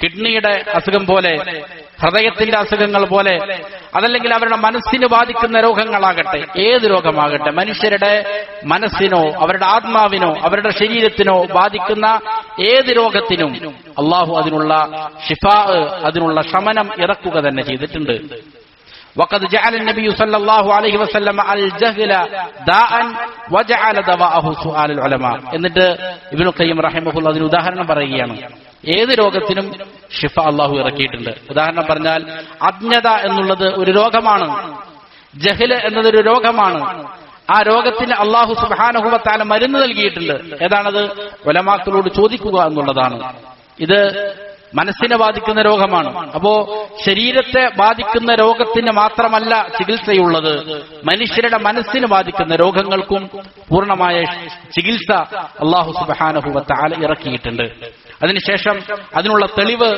കിഡ്നിയുടെ അസുഖം പോലെ, ഹൃദയത്തിന്റെ അസുഖങ്ങൾ പോലെ, അതല്ലെങ്കിൽ അവരുടെ മനസ്സിന് ബാധിക്കുന്ന രോഗങ്ങളാകട്ടെ, ഏത് രോഗമാകട്ടെ, മനുഷ്യരുടെ മനസ്സിനോ അവരുടെ ആത്മാവിനോ അവരുടെ ശരീരത്തിനോ ബാധിക്കുന്ന ഏത് രോഗത്തിനും അള്ളാഹു അതിനുള്ള ഷിഫാ, അതിനുള്ള ശമനം ഇറക്കുക തന്നെ ചെയ്തിട്ടുണ്ട്. وقد جعل النبي صلى الله عليه وسلم الجهل داء وجعل دواءه سؤال العلماء. എന്നിട്ട് ഇബ്നു ഖയ്യിം റഹിമഹുല്ലാഹ് അതിന് ഉദാഹരണം പറയുകയാണ്. ഏത് രോഗത്തിനും ഷിഫ അള്ളാഹു ഇറക്കിയിട്ടുണ്ട്. ഉദാഹരണം പറഞ്ഞാൽ അജ്ഞത എന്നുള്ളത് ഒരു രോഗമാണ്, ജഹല് എന്നതൊരു രോഗമാണ്. ആ രോഗത്തിന് അള്ളാഹു സുബ്ഹാനഹു വ തആല മരുന്ന് നൽകിയിട്ടുണ്ട്. ഏതാണത്? ഉലമാക്കളോട് ചോദിക്കുക എന്നുള്ളതാണ്. ഇത് മനസ്സിനെ ബാധിക്കുന്ന രോഗമാണ്. അപ്പോ ശരീരത്തെ ബാധിക്കുന്ന രോഗത്തിന് മാത്രമല്ല ചികിത്സയുള്ളത്, മനുഷ്യരുടെ മനസ്സിന് ബാധിക്കുന്ന രോഗങ്ങൾക്കും പൂർണ്ണമായ ചികിത്സ അല്ലാഹു സുബ്ഹാനഹു വ തആല ഇറക്കിയിട്ടുണ്ട്. അതിനുശേഷം അതിനുള്ള തെളിവ്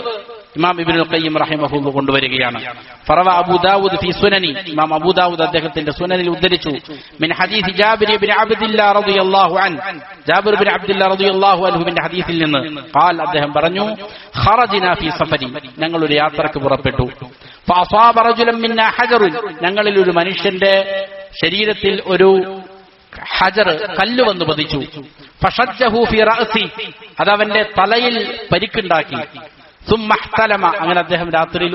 ഇമാം ഇബ്നുൽ ഖയ്യിം റഹിമഹുല്ലാഹ് കൊണ്ടുവരികയാണ്. ഫറവ അബൂ ദാവൂദ് ഫീ സുനനി, ഇമാം അബൂ ദാവൂദ് അദ്ദേഹത്തിന്റെ സുനനിൽ ഉദ്ധരിച്ചു, മിൻ ഹദീസ് ജാബിർ ഇബ്നു അബ്ദില്ലാഹ് റളിയല്ലാഹു അൻഹു, ജാബിർ ഇബ്നു അബ്ദില്ലാഹ് റളിയല്ലാഹു അൻഹുവിന്റെ ഹദീസിൽ നിന്ന് ഖാൽ, അദ്ദേഹം പറഞ്ഞു, ഖറജ്നാ ഫീ സഫരി, ഞങ്ങൾ ഒരു യാത്രക്ക് പുറപ്പെട്ടു. ഫഅസാബ റജുലൻ മിന്നാ ഹജറുൻ, ഞങ്ങളിൽ ഒരു മനുഷ്യന്റെ ശരീരത്തിൽ ഒരു ഹജർ, കല്ല് വന്നു പതിച്ചു. ഫശജ്ജഹു ഫീ റഅസി, അതവന്റെ തലയിൽ പരിക്കുണ്ടാക്കി. സുമ്മഹ്തലമ, അങ്ങനെ അദ്ദേഹം രാത്രിയിൽ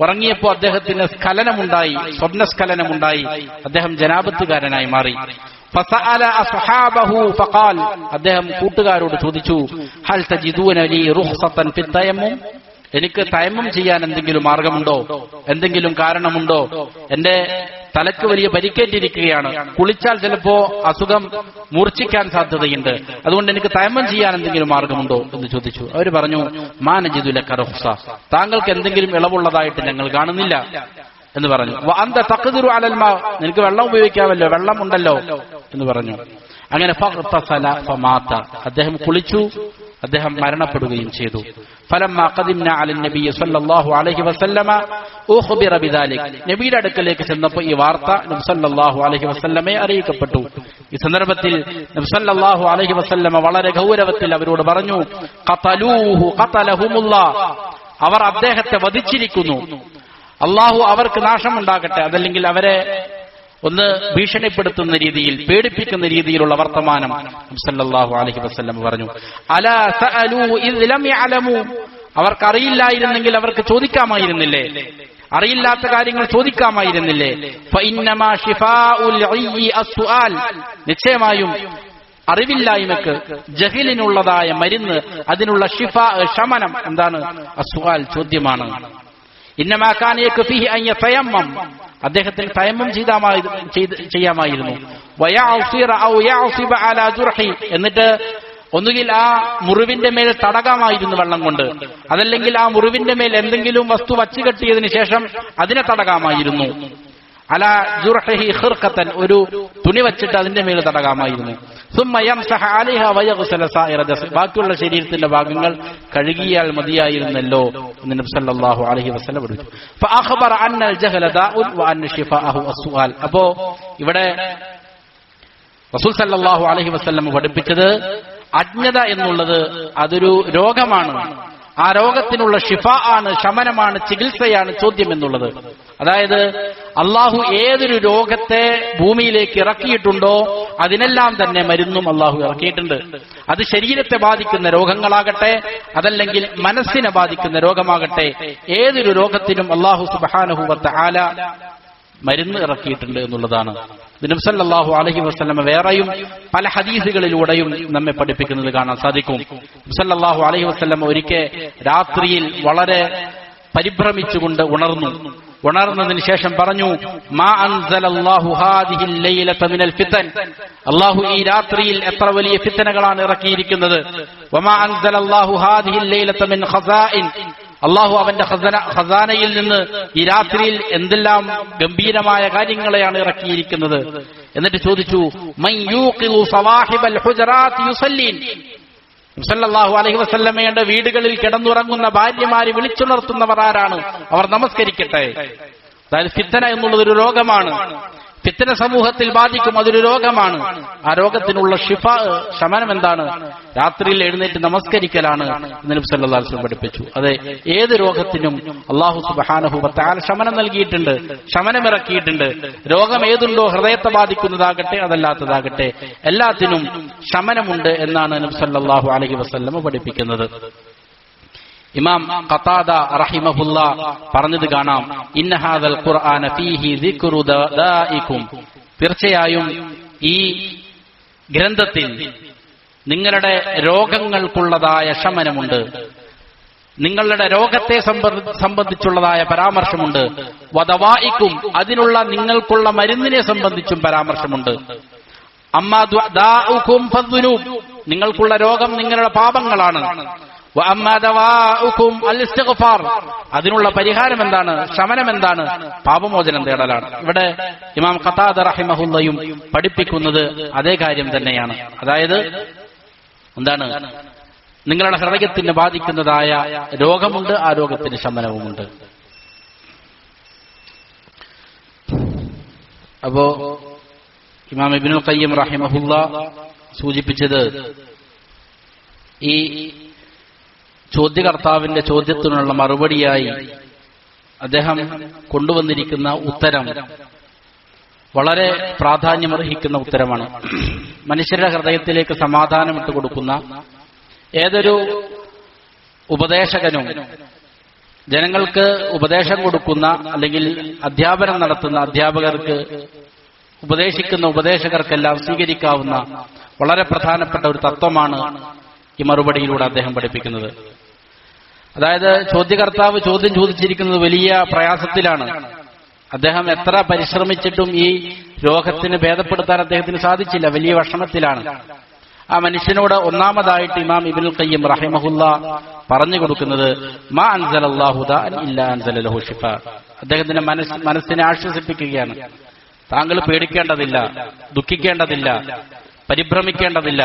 ഉറങ്ങിയപ്പോ അദ്ദേഹത്തിന് സ്ഖലനമുണ്ടായി, സ്വപ്നസ്ഖലനമുണ്ടായി, അദ്ദേഹം ജനാബത്തുകാരനായി മാറി. ഫസഅല അസ്ഹാബഹു ഫഖാൽ, അദ്ദേഹം കൂട്ടുകാരോട് ചോദിച്ചു, ഹൽ തജിദൂന ലീ റുഖ്സതൻ ഫി തയമ്മും, എനിക്ക് തയമ്മും ചെയ്യാൻ എന്തെങ്കിലും മാർഗമുണ്ടോ, എന്തെങ്കിലും കാരണമുണ്ടോ? എന്റെ തലക്ക് വലിയ പരിക്കേറ്റിരിക്കുകയാണ്, കുളിച്ചാൽ ചിലപ്പോ അസുഖം മൂർച്ഛിക്കാൻ സാധ്യതയുണ്ട്, അതുകൊണ്ട് എനിക്ക് തയമ്മം ചെയ്യാൻ എന്തെങ്കിലും മാർഗമുണ്ടോ എന്ന് ചോദിച്ചു. അവർ പറഞ്ഞു, മാ നജിദു ലക റുഖ്സ, താങ്കൾക്ക് എന്തെങ്കിലും ഇളവുള്ളതായിട്ട് ഞങ്ങൾ കാണുന്നില്ല എന്ന് പറഞ്ഞു. വ അന്ത തഖ്ദിറു അലൽ മാ, നിനക്ക് വെള്ളം ഉപയോഗിക്കാമല്ലോ, വെള്ളം ഉണ്ടല്ലോ എന്ന് പറഞ്ഞു. അങ്ങനെ ഫഖ്തസല ഫമാത, അദ്ദേഹം കുളിച്ചു, അദ്ദേഹം മരണപ്പെടുകയും ചെയ്തു. ഫലമ്മാ ഖദിംനാ അലൻ നബി സല്ലല്ലാഹു അലൈഹി വസല്ലമ ഉഖ്ബിറ ബിദാലിക്, നബിയുടെ അടുക്കലേക്ക് ചെന്നപ്പോൾ ഈ വാർത്ത നബി സല്ലല്ലാഹു അലൈഹി വസല്ലമയെ അറിയിക്കപ്പെട്ടു. ഈ സന്ദർഭത്തിൽ നബി സല്ലല്ലാഹു അലൈഹി വസല്ലമ വളരെ ഗൗരവത്തിൽ അവരോട് പറഞ്ഞു, ഖതലൂഹു ഖതലഹുമുല്ലാഹ്, അവർ അദ്ദേഹത്തെ വധിച്ചിരിക്കുന്നു, അല്ലാഹു അവർക്ക് നാശമുണ്ടാകട്ടെ. അതല്ലെങ്കിൽ അവരെ ഒന്ന് ഭീഷണിപ്പെടുത്തുന്ന രീതിയിൽ, പേടിപ്പിക്കുന്ന രീതിയിലുള്ള വർത്തമാനം സല്ലല്ലാഹു അലൈഹി വസല്ലം പറഞ്ഞു. അലാ സഅലൂ ഇദ് ലം യഅലമൂ, അവർക്കറിയില്ലായിരുന്നെങ്കിൽ അവർക്ക് ചോദിക്കാമായിരുന്നില്ലേ, അറിയില്ലാത്ത കാര്യങ്ങൾ ചോദിക്കാമായിരുന്നില്ലേ. ഫഇന്നമാ ശിഫാഉൽ ഇയ്യി അസ്സുആൽ, നിശ്ചയമായും അറിവില്ലായ്മക്ക്, ജഹലിനുള്ളതായ മരുന്ന്, അതിനുള്ള ശിഫാ, ശമനം എന്താണ്? അസ്സുആൽ, ചോദ്യമാണ്. ഇന്നമാ കാന യക്ഫീഹി അൻ യതയമ്മം, അദ്ദേഹത്തിന് തയമ്മം ചെയ്യാമായിരുന്നു. വയഅസിറ ഔ യഅസിബ അലാ ജുർഹി, എന്നിട്ട് ഒന്നുകിൽ ആ മുറിവിന്റെ മേൽ തടകാമായിരുന്നു വെള്ളം കൊണ്ട്, അതല്ലെങ്കിൽ ആ മുറിവിന്റെ മേൽ എന്തെങ്കിലും വസ്തു വച്ചു കെട്ടിയതിനു ശേഷം അതിനെ തടകാമായിരുന്നു. അലാ ജുർഹിഹി ഖിർഖതൻ, ഒരു തുണി വച്ചിട്ട് അതിന്റെ മേൽ തടകാമായിരുന്നു. സുമ്മ യംസഹ അലൈഹ വയഗ്സല സായിറ ജസ്ദ്, ബാക്കിയുള്ള ശരീരത്തിന്റെ ഭാഗങ്ങൾ കഴുകിയാൽ മതിയായിരുന്നല്ലോ എന്ന് നബി സല്ലല്ലാഹു അലൈഹി വസല്ലം പറഞ്ഞു. ഫഅഖബറ അന്നൽ ജഹല ദാഉൻ വ അന്ന ശിഫാഅഹു അസ്സുആൽ. അപ്പോ ഇവിടെ റസൂൽ സല്ലല്ലാഹു അലൈഹി വസല്ലം പഠിപ്പിച്ചത് അജ്ഞത എന്നുള്ളത് അതൊരു രോഗമാണ്, ആ രോഗത്തിനുള്ള ഷിഫാ ആണ്, ശമനമാണ്, ചികിത്സയാണ് ചോദ്യം എന്നുള്ളത്. അതായത് അള്ളാഹു ഏതൊരു രോഗത്തെ ഭൂമിയിലേക്ക് ഇറക്കിയിട്ടുണ്ടോ അതിനെല്ലാം തന്നെ മരുന്നും അള്ളാഹു ഇറക്കിയിട്ടുണ്ട്. അത് ശരീരത്തെ ബാധിക്കുന്ന രോഗങ്ങളാകട്ടെ, അതല്ലെങ്കിൽ മനസ്സിനെ ബാധിക്കുന്ന രോഗമാകട്ടെ, ഏതൊരു രോഗത്തിനും അള്ളാഹു സുബ്ഹാനഹു വ തആല മരുന്ന് ഇറക്കിയിട്ടുണ്ട് എന്നുള്ളതാണ്. നബി സല്ലല്ലാഹു അലൈഹി വസല്ലം വേറെയും പല ഹദീസുകളിലൂടെയും നമ്മെ പഠിപ്പിക്കുന്നത് കാണാൻ സാധിക്കും. നബി സല്ലല്ലാഹു അലൈഹി വസല്ലം ഒരിക്കൽ രാത്രിയിൽ വളരെ പരിഭ്രമിച്ചുകൊണ്ട് ഉണർന്നതിന് ശേഷം പറഞ്ഞു, മാ അൻസലല്ലാഹു ഹാദിഹിൽ ലൈലത മിനൽ ഫിതൻ, അല്ലാഹു ഈ രാത്രിയിൽ എത്ര വലിയ ഫിത്തനകളാണ് ഇറക്കിയിരിക്കുന്നത്. വമാ അൻസലല്ലാഹു ഹാദിഹിൽ ലൈലത മിൻ ഖസാഇൻ, അള്ളാഹു അവന്റെ ഖസാനയിൽ നിന്ന് ഈ രാത്രിയിൽ എന്തെല്ലാം ഗംഭീരമായ കാര്യങ്ങളെയാണ് ഇറക്കിയിരിക്കുന്നത്. എന്നിട്ട് ചോദിച്ചു, മൻ യൂഖിദു സവാഹിബൽ ഹുജറാത്ത് യുസല്ലീൻ. സല്ലല്ലാഹു അലൈഹി വസല്ലമയുടെ വീടുകളിൽ കിടന്നുറങ്ങുന്ന ഭാര്യമാരെ വിളിച്ചുണർത്തുന്നവർ ആരാണ്? അവർ നമസ്കരിക്കട്ടെ. അതായത് ഫിത്തന എന്നുള്ളതൊരു രോഗമാണ്. ഫിത്തന സമൂഹത്തിൽ ബാധിക്കും, അതൊരു രോഗമാണ്. ആ രോഗത്തിനുള്ള ശമനം എന്താണ്? രാത്രിയിൽ എഴുന്നേറ്റ് നമസ്കരിക്കലാണ് നബി സല്ലല്ലാഹു അലൈഹി വസല്ലം പഠിപ്പിച്ചു. അതെ, ഏത് രോഗത്തിനും അല്ലാഹു സുബ്ഹാനഹു വ തആല ശമനം നൽകിയിട്ടുണ്ട്, ശമനമിറക്കിയിട്ടുണ്ട്. രോഗം ഏതുണ്ടോ, ഹൃദയത്തെ ബാധിക്കുന്നതാകട്ടെ അതല്ലാത്തതാകട്ടെ, എല്ലാത്തിനും ശമനമുണ്ട് എന്നാണ് നബി സല്ലല്ലാഹു അലൈഹി വസല്ലം പഠിപ്പിക്കുന്നത്. ഇമാം ഖതാദ റഹിമഹുല്ലാ പറഞ്ഞത് കാണാം, ഇന്ന ഹാദൽ ഖുർആന ഫീഹി ദിക്റു ദാഇകും. തീർച്ചയായും ഈ ഗ്രന്ഥത്തിൽ നിങ്ങളുടെ രോഗങ്ങൾക്കുള്ളതായ ശമനമുണ്ട്, നിങ്ങളുടെ രോഗത്തെ സംബന്ധിച്ചുള്ളതായ പരാമർശമുണ്ട്. വദവാഇകും, അതിനുള്ള നിങ്ങൾക്കുള്ള മരുന്നിനെ സംബന്ധിച്ചും പരാമർശമുണ്ട്. അമ്മാ ദാഉകും ഫദ്ദുനൂബ്, നിങ്ങൾക്കുള്ള രോഗം നിങ്ങളുടെ പാപങ്ങളാണ്. അതിനുള്ള പരിഹാരം എന്താണ്? ശമനം എന്താണ്? പാപമോചനം തേടലാണ്. ഇവിടെ ഇമാം ഖതാദ റഹിമഹുല്ലയും പഠിപ്പിക്കുന്നത് അതേ കാര്യം തന്നെയാണ്. അതായത് എന്താണ്? നിങ്ങളുടെ ഹൃദയത്തിന് ബാധിക്കുന്നതായ രോഗമുണ്ട്, ആ രോഗത്തിന് ശമനവുമുണ്ട്. അപ്പോ ഇമാം ഇബ്നുൽ ഖയ്യിം റഹിമഹുല്ല സൂചിപ്പിച്ചത്, ഈ ചോദ്യകർത്താവിന്റെ ചോദ്യത്തിനുള്ള മറുപടിയായി അദ്ദേഹം കൊണ്ടുവന്നിരിക്കുന്ന ഉത്തരം വളരെ പ്രാധാന്യമർഹിക്കുന്ന ഉത്തരമാണ്. മനുഷ്യരുടെ ഹൃദയത്തിലേക്ക് സമാധാനം ഇട്ടുകൊടുക്കുന്ന ഏതൊരു ഉപദേശകനും, ജനങ്ങൾക്ക് ഉപദേശം കൊടുക്കുന്ന അല്ലെങ്കിൽ അധ്യാപനം നടത്തുന്ന അധ്യാപകർക്ക്, ഉപദേശിക്കുന്ന ഉപദേശകർക്കെല്ലാം സ്വീകരിക്കാവുന്ന വളരെ പ്രധാനപ്പെട്ട ഒരു തത്വമാണ് ഈ മറുപടിയിലൂടെ അദ്ദേഹം പഠിപ്പിക്കുന്നത്. അതായത് ചോദ്യകർത്താവ് ചോദ്യം ചോദിച്ചിരിക്കുന്നത് വലിയ പ്രയാസത്തിലാണ്. അദ്ദേഹം എത്ര പരിശ്രമിച്ചിട്ടും ഈ രോഗത്തിന് ഭേദപ്പെടുത്താൻ അദ്ദേഹത്തിന് സാധിച്ചില്ല, വലിയ വിഷമത്തിലാണ്. ആ മനുഷ്യനോട് ഒന്നാമതായിട്ട് ഇമാം ഇബ്നുൽ ഖയ്യിം റഹിമഹുല്ല പറഞ്ഞു കൊടുക്കുന്നത്, മാ അൻസലല്ലാഹു ദാഅൻ ഇല്ലാ അൻസല ലഹു ശിഫാ. അദ്ദേഹത്തിന്റെ മനസ്സിനെ ആശ്വസിപ്പിക്കുകയാണ്. താങ്കൾ പേടിക്കേണ്ടതില്ല, ദുഃഖിക്കേണ്ടതില്ല, പരിഭ്രമിക്കേണ്ടതില്ല.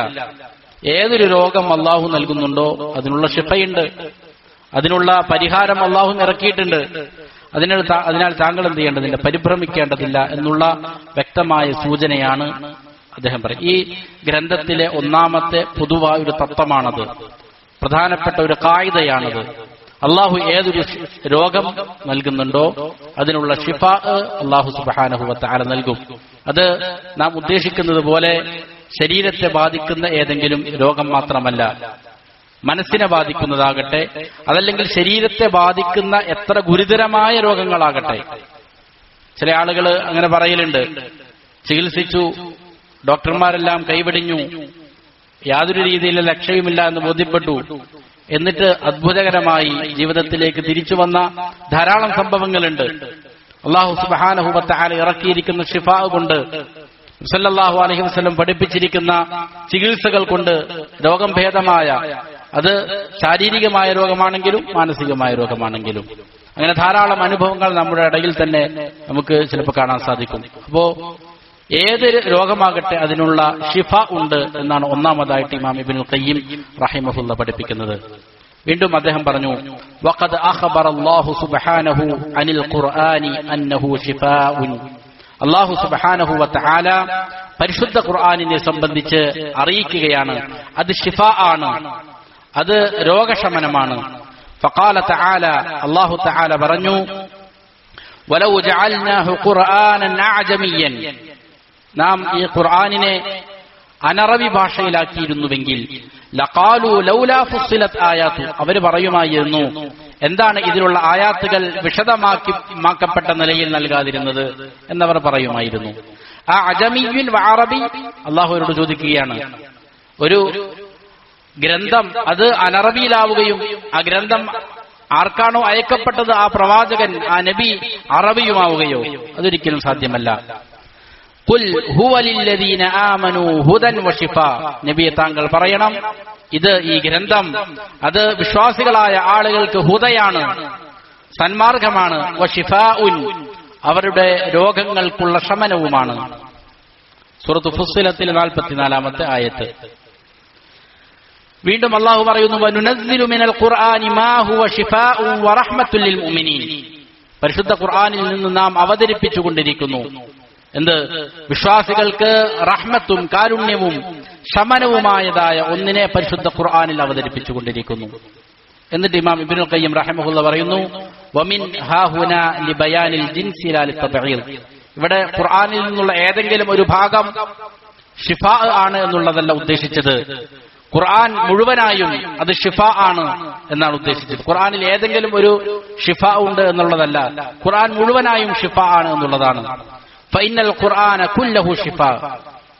ഏതൊരു രോഗം അള്ളാഹു നൽകുന്നുണ്ടോ അതിനുള്ള ശിഫയുണ്ട്, അതിനുള്ള പരിഹാരം അള്ളാഹു ഇറക്കിയിട്ടുണ്ട്. അതിനാൽ താങ്കൾ എന്ത് ചെയ്യേണ്ടതില്ല, പരിഭ്രമിക്കേണ്ടതില്ല എന്നുള്ള വ്യക്തമായ സൂചനയാണ് അദ്ദേഹം പറയും. ഈ ഗ്രന്ഥത്തിലെ ഒന്നാമത്തെ പൊതുവായ ഒരു തത്വമാണത്, പ്രധാനപ്പെട്ട ഒരു കായികയാണത്. അള്ളാഹു ഏതൊരു രോഗം നൽകുന്നുണ്ടോ അതിനുള്ള ശിഫ അള്ളാഹു സുബ്ഹാനഹു വ തആല നൽകും. അത് നാം ഉദ്ദേശിക്കുന്നത് പോലെ ശരീരത്തെ ബാധിക്കുന്ന ഏതെങ്കിലും രോഗം മാത്രമല്ല, മനസ്സിനെ ബാധിക്കുന്നതാകട്ടെ, അതല്ലെങ്കിൽ ശരീരത്തെ ബാധിക്കുന്ന എത്ര ഗുരുതരമായ രോഗങ്ങളാകട്ടെ. ചില ആളുകൾ അങ്ങനെ പറയലുണ്ട്, ചികിത്സിച്ചു, ഡോക്ടർമാരെല്ലാം കൈവെടിഞ്ഞു, യാതൊരു രീതിയിലുള്ള ലക്ഷ്യവുമില്ല എന്ന് ബോധ്യപ്പെട്ടു, എന്നിട്ട് അത്ഭുതകരമായി ജീവിതത്തിലേക്ക് തിരിച്ചു വന്ന ധാരാളം സംഭവങ്ങളുണ്ട്. അല്ലാഹു സുബ്ഹാനഹു വ തആല ഇറക്കിയിരിക്കുന്ന ശിഫാ കൊണ്ട്, സല്ലല്ലാഹു അലൈഹി വസല്ലം പഠിപ്പിച്ചിരിക്കുന്ന ചികിത്സകൾ കൊണ്ട് രോഗം ഭേദമായ, അത് ശാരീരികമായ രോഗമാണെങ്കിലും മാനസികമായ രോഗമാണെങ്കിലും, അങ്ങനെ ധാരാളം അനുഭവങ്ങൾ നമ്മുടെ ഇടയിൽ തന്നെ നമുക്ക് ചിലപ്പോൾ കാണാൻ സാധിക്കും. അപ്പോ ഏത് രോഗമാകട്ടെ അതിനുള്ള ശിഫ ഉണ്ട് എന്നാണ് ഒന്നാമതായിട്ട് ഇമാം ഇബ്നുൽ ഖയ്യിം റഹിമഹുല്ല പഠിപ്പിക്കുന്നത്. വീണ്ടും അദ്ദേഹം പറഞ്ഞു, വഖദ് അഖബറല്ലാഹു സുബ്ഹാനഹു അനിൽ ഖുർആനി അന്നഹു ശിഫാഉൻ. അല്ലാഹു സുബ്ഹാനഹു വ തആല പരിശുദ്ധ ഖുർആനിനെ സംബന്ധിച്ച് അറിയിക്കുകയാണ്, അത് ശിഫാ ആണ്, അത് രോഗശമനമാണ്. ഫഖാല തആല, അല്ലാഹു തആല പറഞ്ഞു, വലൗ ജഅൽനാഹു ഖുർആനൻ അഅജമിയ്യൻ, നാം ഈ ഖുർആനിനെ അനറബി ഭാഷയിലാക്കിയിരുന്നുവെങ്കിൽ, ലഖാലു ലൗലാ ഫുസ്സിലത് ആയാതു, അവർ പറയുമായിരുന്നു, എന്താണ് ഇതിലുള്ള ആയാത്തുകൾ വിശദമാക്കപ്പെട്ട നിലയിൽ നൽകാതിരുന്നത് എന്നവർ പറയുമായിരുന്നു. ആ അജമിയ്യുൻ വ അറബി, അല്ലാഹുവോട് ചോദിക്കുകയാണ്, ഒരു ഗ്രന്ഥം അത് അനറബിയിലാവുകയും ആ ഗ്രന്ഥം ആർക്കാണോ അയക്കപ്പെട്ടത്, ആ പ്രവാചകൻ, ആ നബി അറബിയുമാവുകയോ? അതൊരിക്കലും സാധ്യമല്ല. ഖുൽ ഹുവ ലില്ലദീന ആമനൂ ഹുദൻ വശിഫാ. നബിയെ താങ്കൾ പറയണം, ഇത് ഈ ഗ്രന്ഥം അത് വിശ്വാസികളായ ആളുകൾക്ക് ഹുദയാണ്, സന്മാർഗമാണ്, വശിഫാഉൻ അവരുടെ രോഗങ്ങൾക്കുള്ള ശമനവുമാണ്. സൂറത്ത് ഫുസ്സിലത്തിൽ 44-ാമത്തെ ആയത്ത്. വീണ്ടും അല്ലാഹു പറയുന്നു, വനുനസ്സിലു മിനൽ ഖുർആനി മാ ഹുവ ശിഫാഉൻ വറഹ്മത്തുൽ ലിൽ മുഅ്മിനീൻ. പരിശുദ്ധ ഖുർആനിൽ നിന്ന് നാം അവതരിപ്പിച്ചുകൊണ്ടിരിക്കുന്നു എന്ത്? വിശ്വാസികൾക്ക് റഹ്മത്തും കാരുണ്യവും ശമനവുമായതായ ഒന്നിനെ പരിശുദ്ധ ഖുർആനിൽ അവതരിപ്പിച്ചുകൊണ്ടിരിക്കുന്നു. എന്നിട്ട് ഇമാം ഇബ്നുൽ ഖയ്യിം റഹിമഹുല്ലാഹ് പറയുന്നു, വമിൻ ഹാഹുനാ ലിബയാനിൽ ജിൻസി ലാ ലിത്തബഈൽ. ഇവിടെ ഖുർആനിൽ നിന്നുള്ള ഏതെങ്കിലും ഒരു ഭാഗം ഷിഫാ ആണ് എന്നുള്ളതല്ല ഉദ്ദേശിച്ചത്, ഖുർആൻ മുഴുവനായും അത് ഷിഫാ ആണ് എന്നാണ് ഉദ്ദേശിച്ചത്. ഖുർആനിൽ ഏതെങ്കിലും ഒരു ഷിഫാ ഉണ്ട് എന്നുള്ളതല്ല, ഖുർആൻ മുഴുവനായും ഷിഫാ ആണ് എന്നുള്ളതാണ്. ഫഇന്നൽ ഖുർആന കുല്ലഹു ഷിഫാ.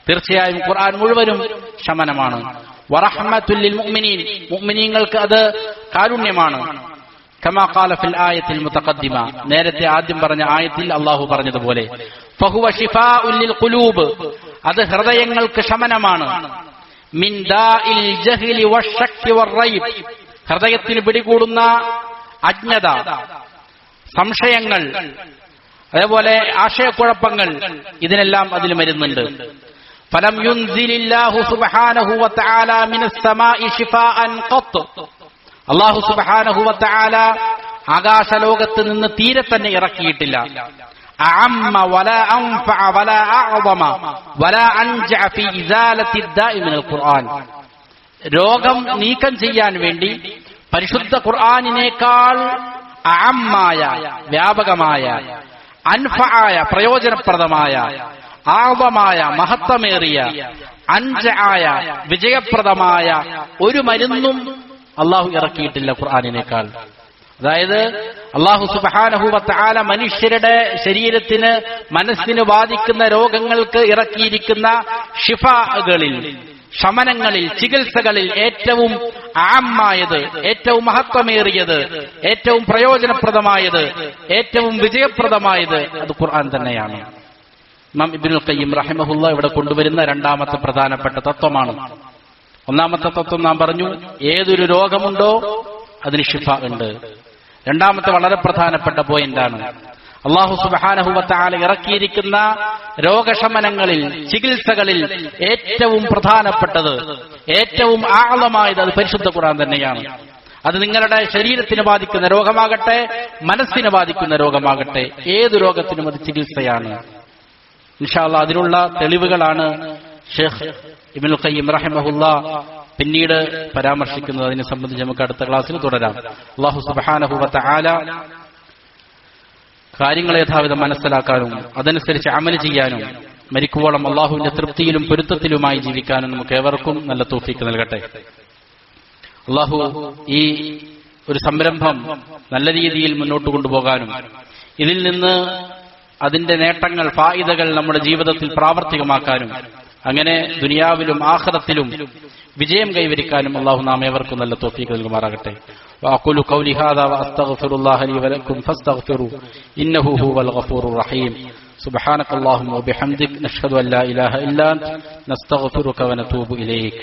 തീർച്ചയായും ഖുർആൻ മുഴുവനും ശമനമാണ്. വറഹ്മത്തുൽ ലിൽ മുഅ്മിനീൻ. മുഅ്മിനീങ്ങൾക്ക് അത് കാരുണ്യമാണ്. കമാ ഖാല ഫിൽ ആയത്തിൽ മുതഖദ്ദിമ. നേരത്തെ ആദ്യം പറഞ്ഞ ആയത്തിൽ അല്ലാഹു പറഞ്ഞതുപോലെ ഫഹുവ ഷിഫാഉൻ ലിൽ ഖുലൂബ്. അത് ഹൃദയങ്ങൾക്ക് ശമനമാണ്. മിൻ ദാഇൽ ജഹ്ലി വശക്കി വറൈബ്. ഹൃദയത്തിന് പിടികൂടുന്ന അജ്ഞത, സംശയങ്ങൾ, അതേപോലെ ആശയക്കുഴപ്പങ്ങൾ, ഇതിനെല്ലാം അതിൽ മരുന്നുണ്ട്. ഫലം യുൻസിലില്ലാഹു സുബ്ഹാനഹു വതആല മിനസ് സമാഇ ശിഫാഅൻ ഖത്ത്. അല്ലാഹു സുബ്ഹാനഹു വതആല ആകാശലോകത്ത് നിന്ന് തീരെ തന്നെ ഇറക്കിയിട്ടില്ല. അഅമ്മ വലാ അൻഫഅ വലാ അഅ്ദമ വലാ അൻജഅ ഫീ ഇസാലത്തി ദാഇ മിനൽ ഖുർആൻ. രോഗം നീക്കം ചെയ്യാൻ വേണ്ടി പരിശുദ്ധ ഖുർആനിനേക്കാൾ അഅമ്മായ വ്യാപകമായ, അൻഫആയ പ്രയോജനപ്രദമായ, ആവമായ മഹത്വമേറിയ, അൻജആയ വിജയപ്രദമായ ഒരു മരുന്നും അല്ലാഹു ഇറക്കിയിട്ടില്ല ഖുർആനിനേക്കാൾ. അതായത് അല്ലാഹു സുബ്ഹാനഹു വതആല മനുഷ്യരുടെ ശരീരത്തിന്, മനസ്സിന് ബാധിക്കുന്ന രോഗങ്ങൾക്ക് ഇറക്കിയിരിക്കുന്ന ഷിഫാകളിൽ, ശമനങ്ങളിൽ, ചികിത്സകളിൽ ഏറ്റവും ആമ്മായത്, ഏറ്റവും മഹത്വമേറിയത്, ഏറ്റവും പ്രയോജനപ്രദമായത്, ഏറ്റവും വിജയപ്രദമായത് അത് ഖുർആൻ തന്നെയാണ്. ഇമാം ഇബ്നുൽ ഖയ്യിം റഹിമഹുല്ലാഹ് ഇവിടെ കൊണ്ടുവരുന്ന രണ്ടാമത്തെ പ്രധാനപ്പെട്ട തത്വമാണ്. ഒന്നാമത്തെ തത്വം നാം പറഞ്ഞു, ഏതൊരു രോഗമുണ്ടോ അതിന് ഷിഫ ഉണ്ട്. രണ്ടാമത്തെ വളരെ പ്രധാനപ്പെട്ട പോയിന്റാണ്, അല്ലാഹു സുബ്ഹാനഹു വതആല ഇറക്കിയിരിക്കുന്ന രോഗശമനങ്ങളിൽ, ചികിത്സകളിൽ ഏറ്റവും പ്രധാനപ്പെട്ടത്, ഏറ്റവും ആഴമായത് അത് പരിശുദ്ധ ഖുർആൻ തന്നെയാണ്. അത് നിങ്ങളുടെ ശരീരത്തിന് ബാധിക്കുന്ന രോഗമാകട്ടെ, മനസ്സിന് ബാധിക്കുന്ന രോഗമാകട്ടെ, ഏത് രോഗത്തിനും അത് ചികിത്സയാണ്. ഇൻഷാ അല്ലാഹ് അതിനുള്ള തെളിവുകളാണ് ഷെയ്ഖ് ഇബ്നുൽ ഖയ്യിം റഹിമഹുല്ലാഹ് പിന്നീട് പരാമർശിക്കുന്നത്. അതിനെ സംബന്ധിച്ച് നമുക്ക് അടുത്ത ക്ലാസ്സിൽ തുടരാം. അല്ലാഹു സുബ്ഹാനഹു വതആല കാര്യങ്ങളെ യഥാവിധം മനസ്സിലാക്കാനും അതനുസരിച്ച് അമൽ ചെയ്യാനും മരിക്കുവോളം അല്ലാഹുവിന്റെ തൃപ്തിയിലും പൊരുത്തത്തിലുമായി ജീവിക്കാനും നമുക്ക് ഏവർക്കും നല്ല തൗഫീഖ് നൽകട്ടെ. അല്ലാഹു ഈ ഒരു സംരംഭം നല്ല രീതിയിൽ മുന്നോട്ട് കൊണ്ടുപോകാനും ഇതിൽ നിന്ന് അതിന്റെ നേട്ടങ്ങൾ, ഫായിദകൾ നമ്മുടെ ജീവിതത്തിൽ പ്രാവർത്തികമാക്കാനും അങ്ങനെ ദുനിയാവിലും ആഖിറത്തിലും വിജയം കൈവരിക്കാനും അല്ലാഹു നാം ഏവർക്കും നല്ല തൗഫീഖ് നൽകുമാറാകട്ടെ. വഅഖൂലു ഖൗലി ഹാദാ വഅസ്തഗ്ഫിറുല്ലാഹ ലി വലക്കും ഫസ്തഗ്ഫിറൂ ഇന്നഹു ഹുവൽ ഗഫൂറുർ റഹീം. സുബ്ഹാനകല്ലാഹുമ്മ വബിഹംദിക നശ്ഹദു അൻ ലാ ഇലാഹ ഇല്ലാ അൻത നസ്തഗ്ഫിറുക വനതൂബു ഇലൈക്.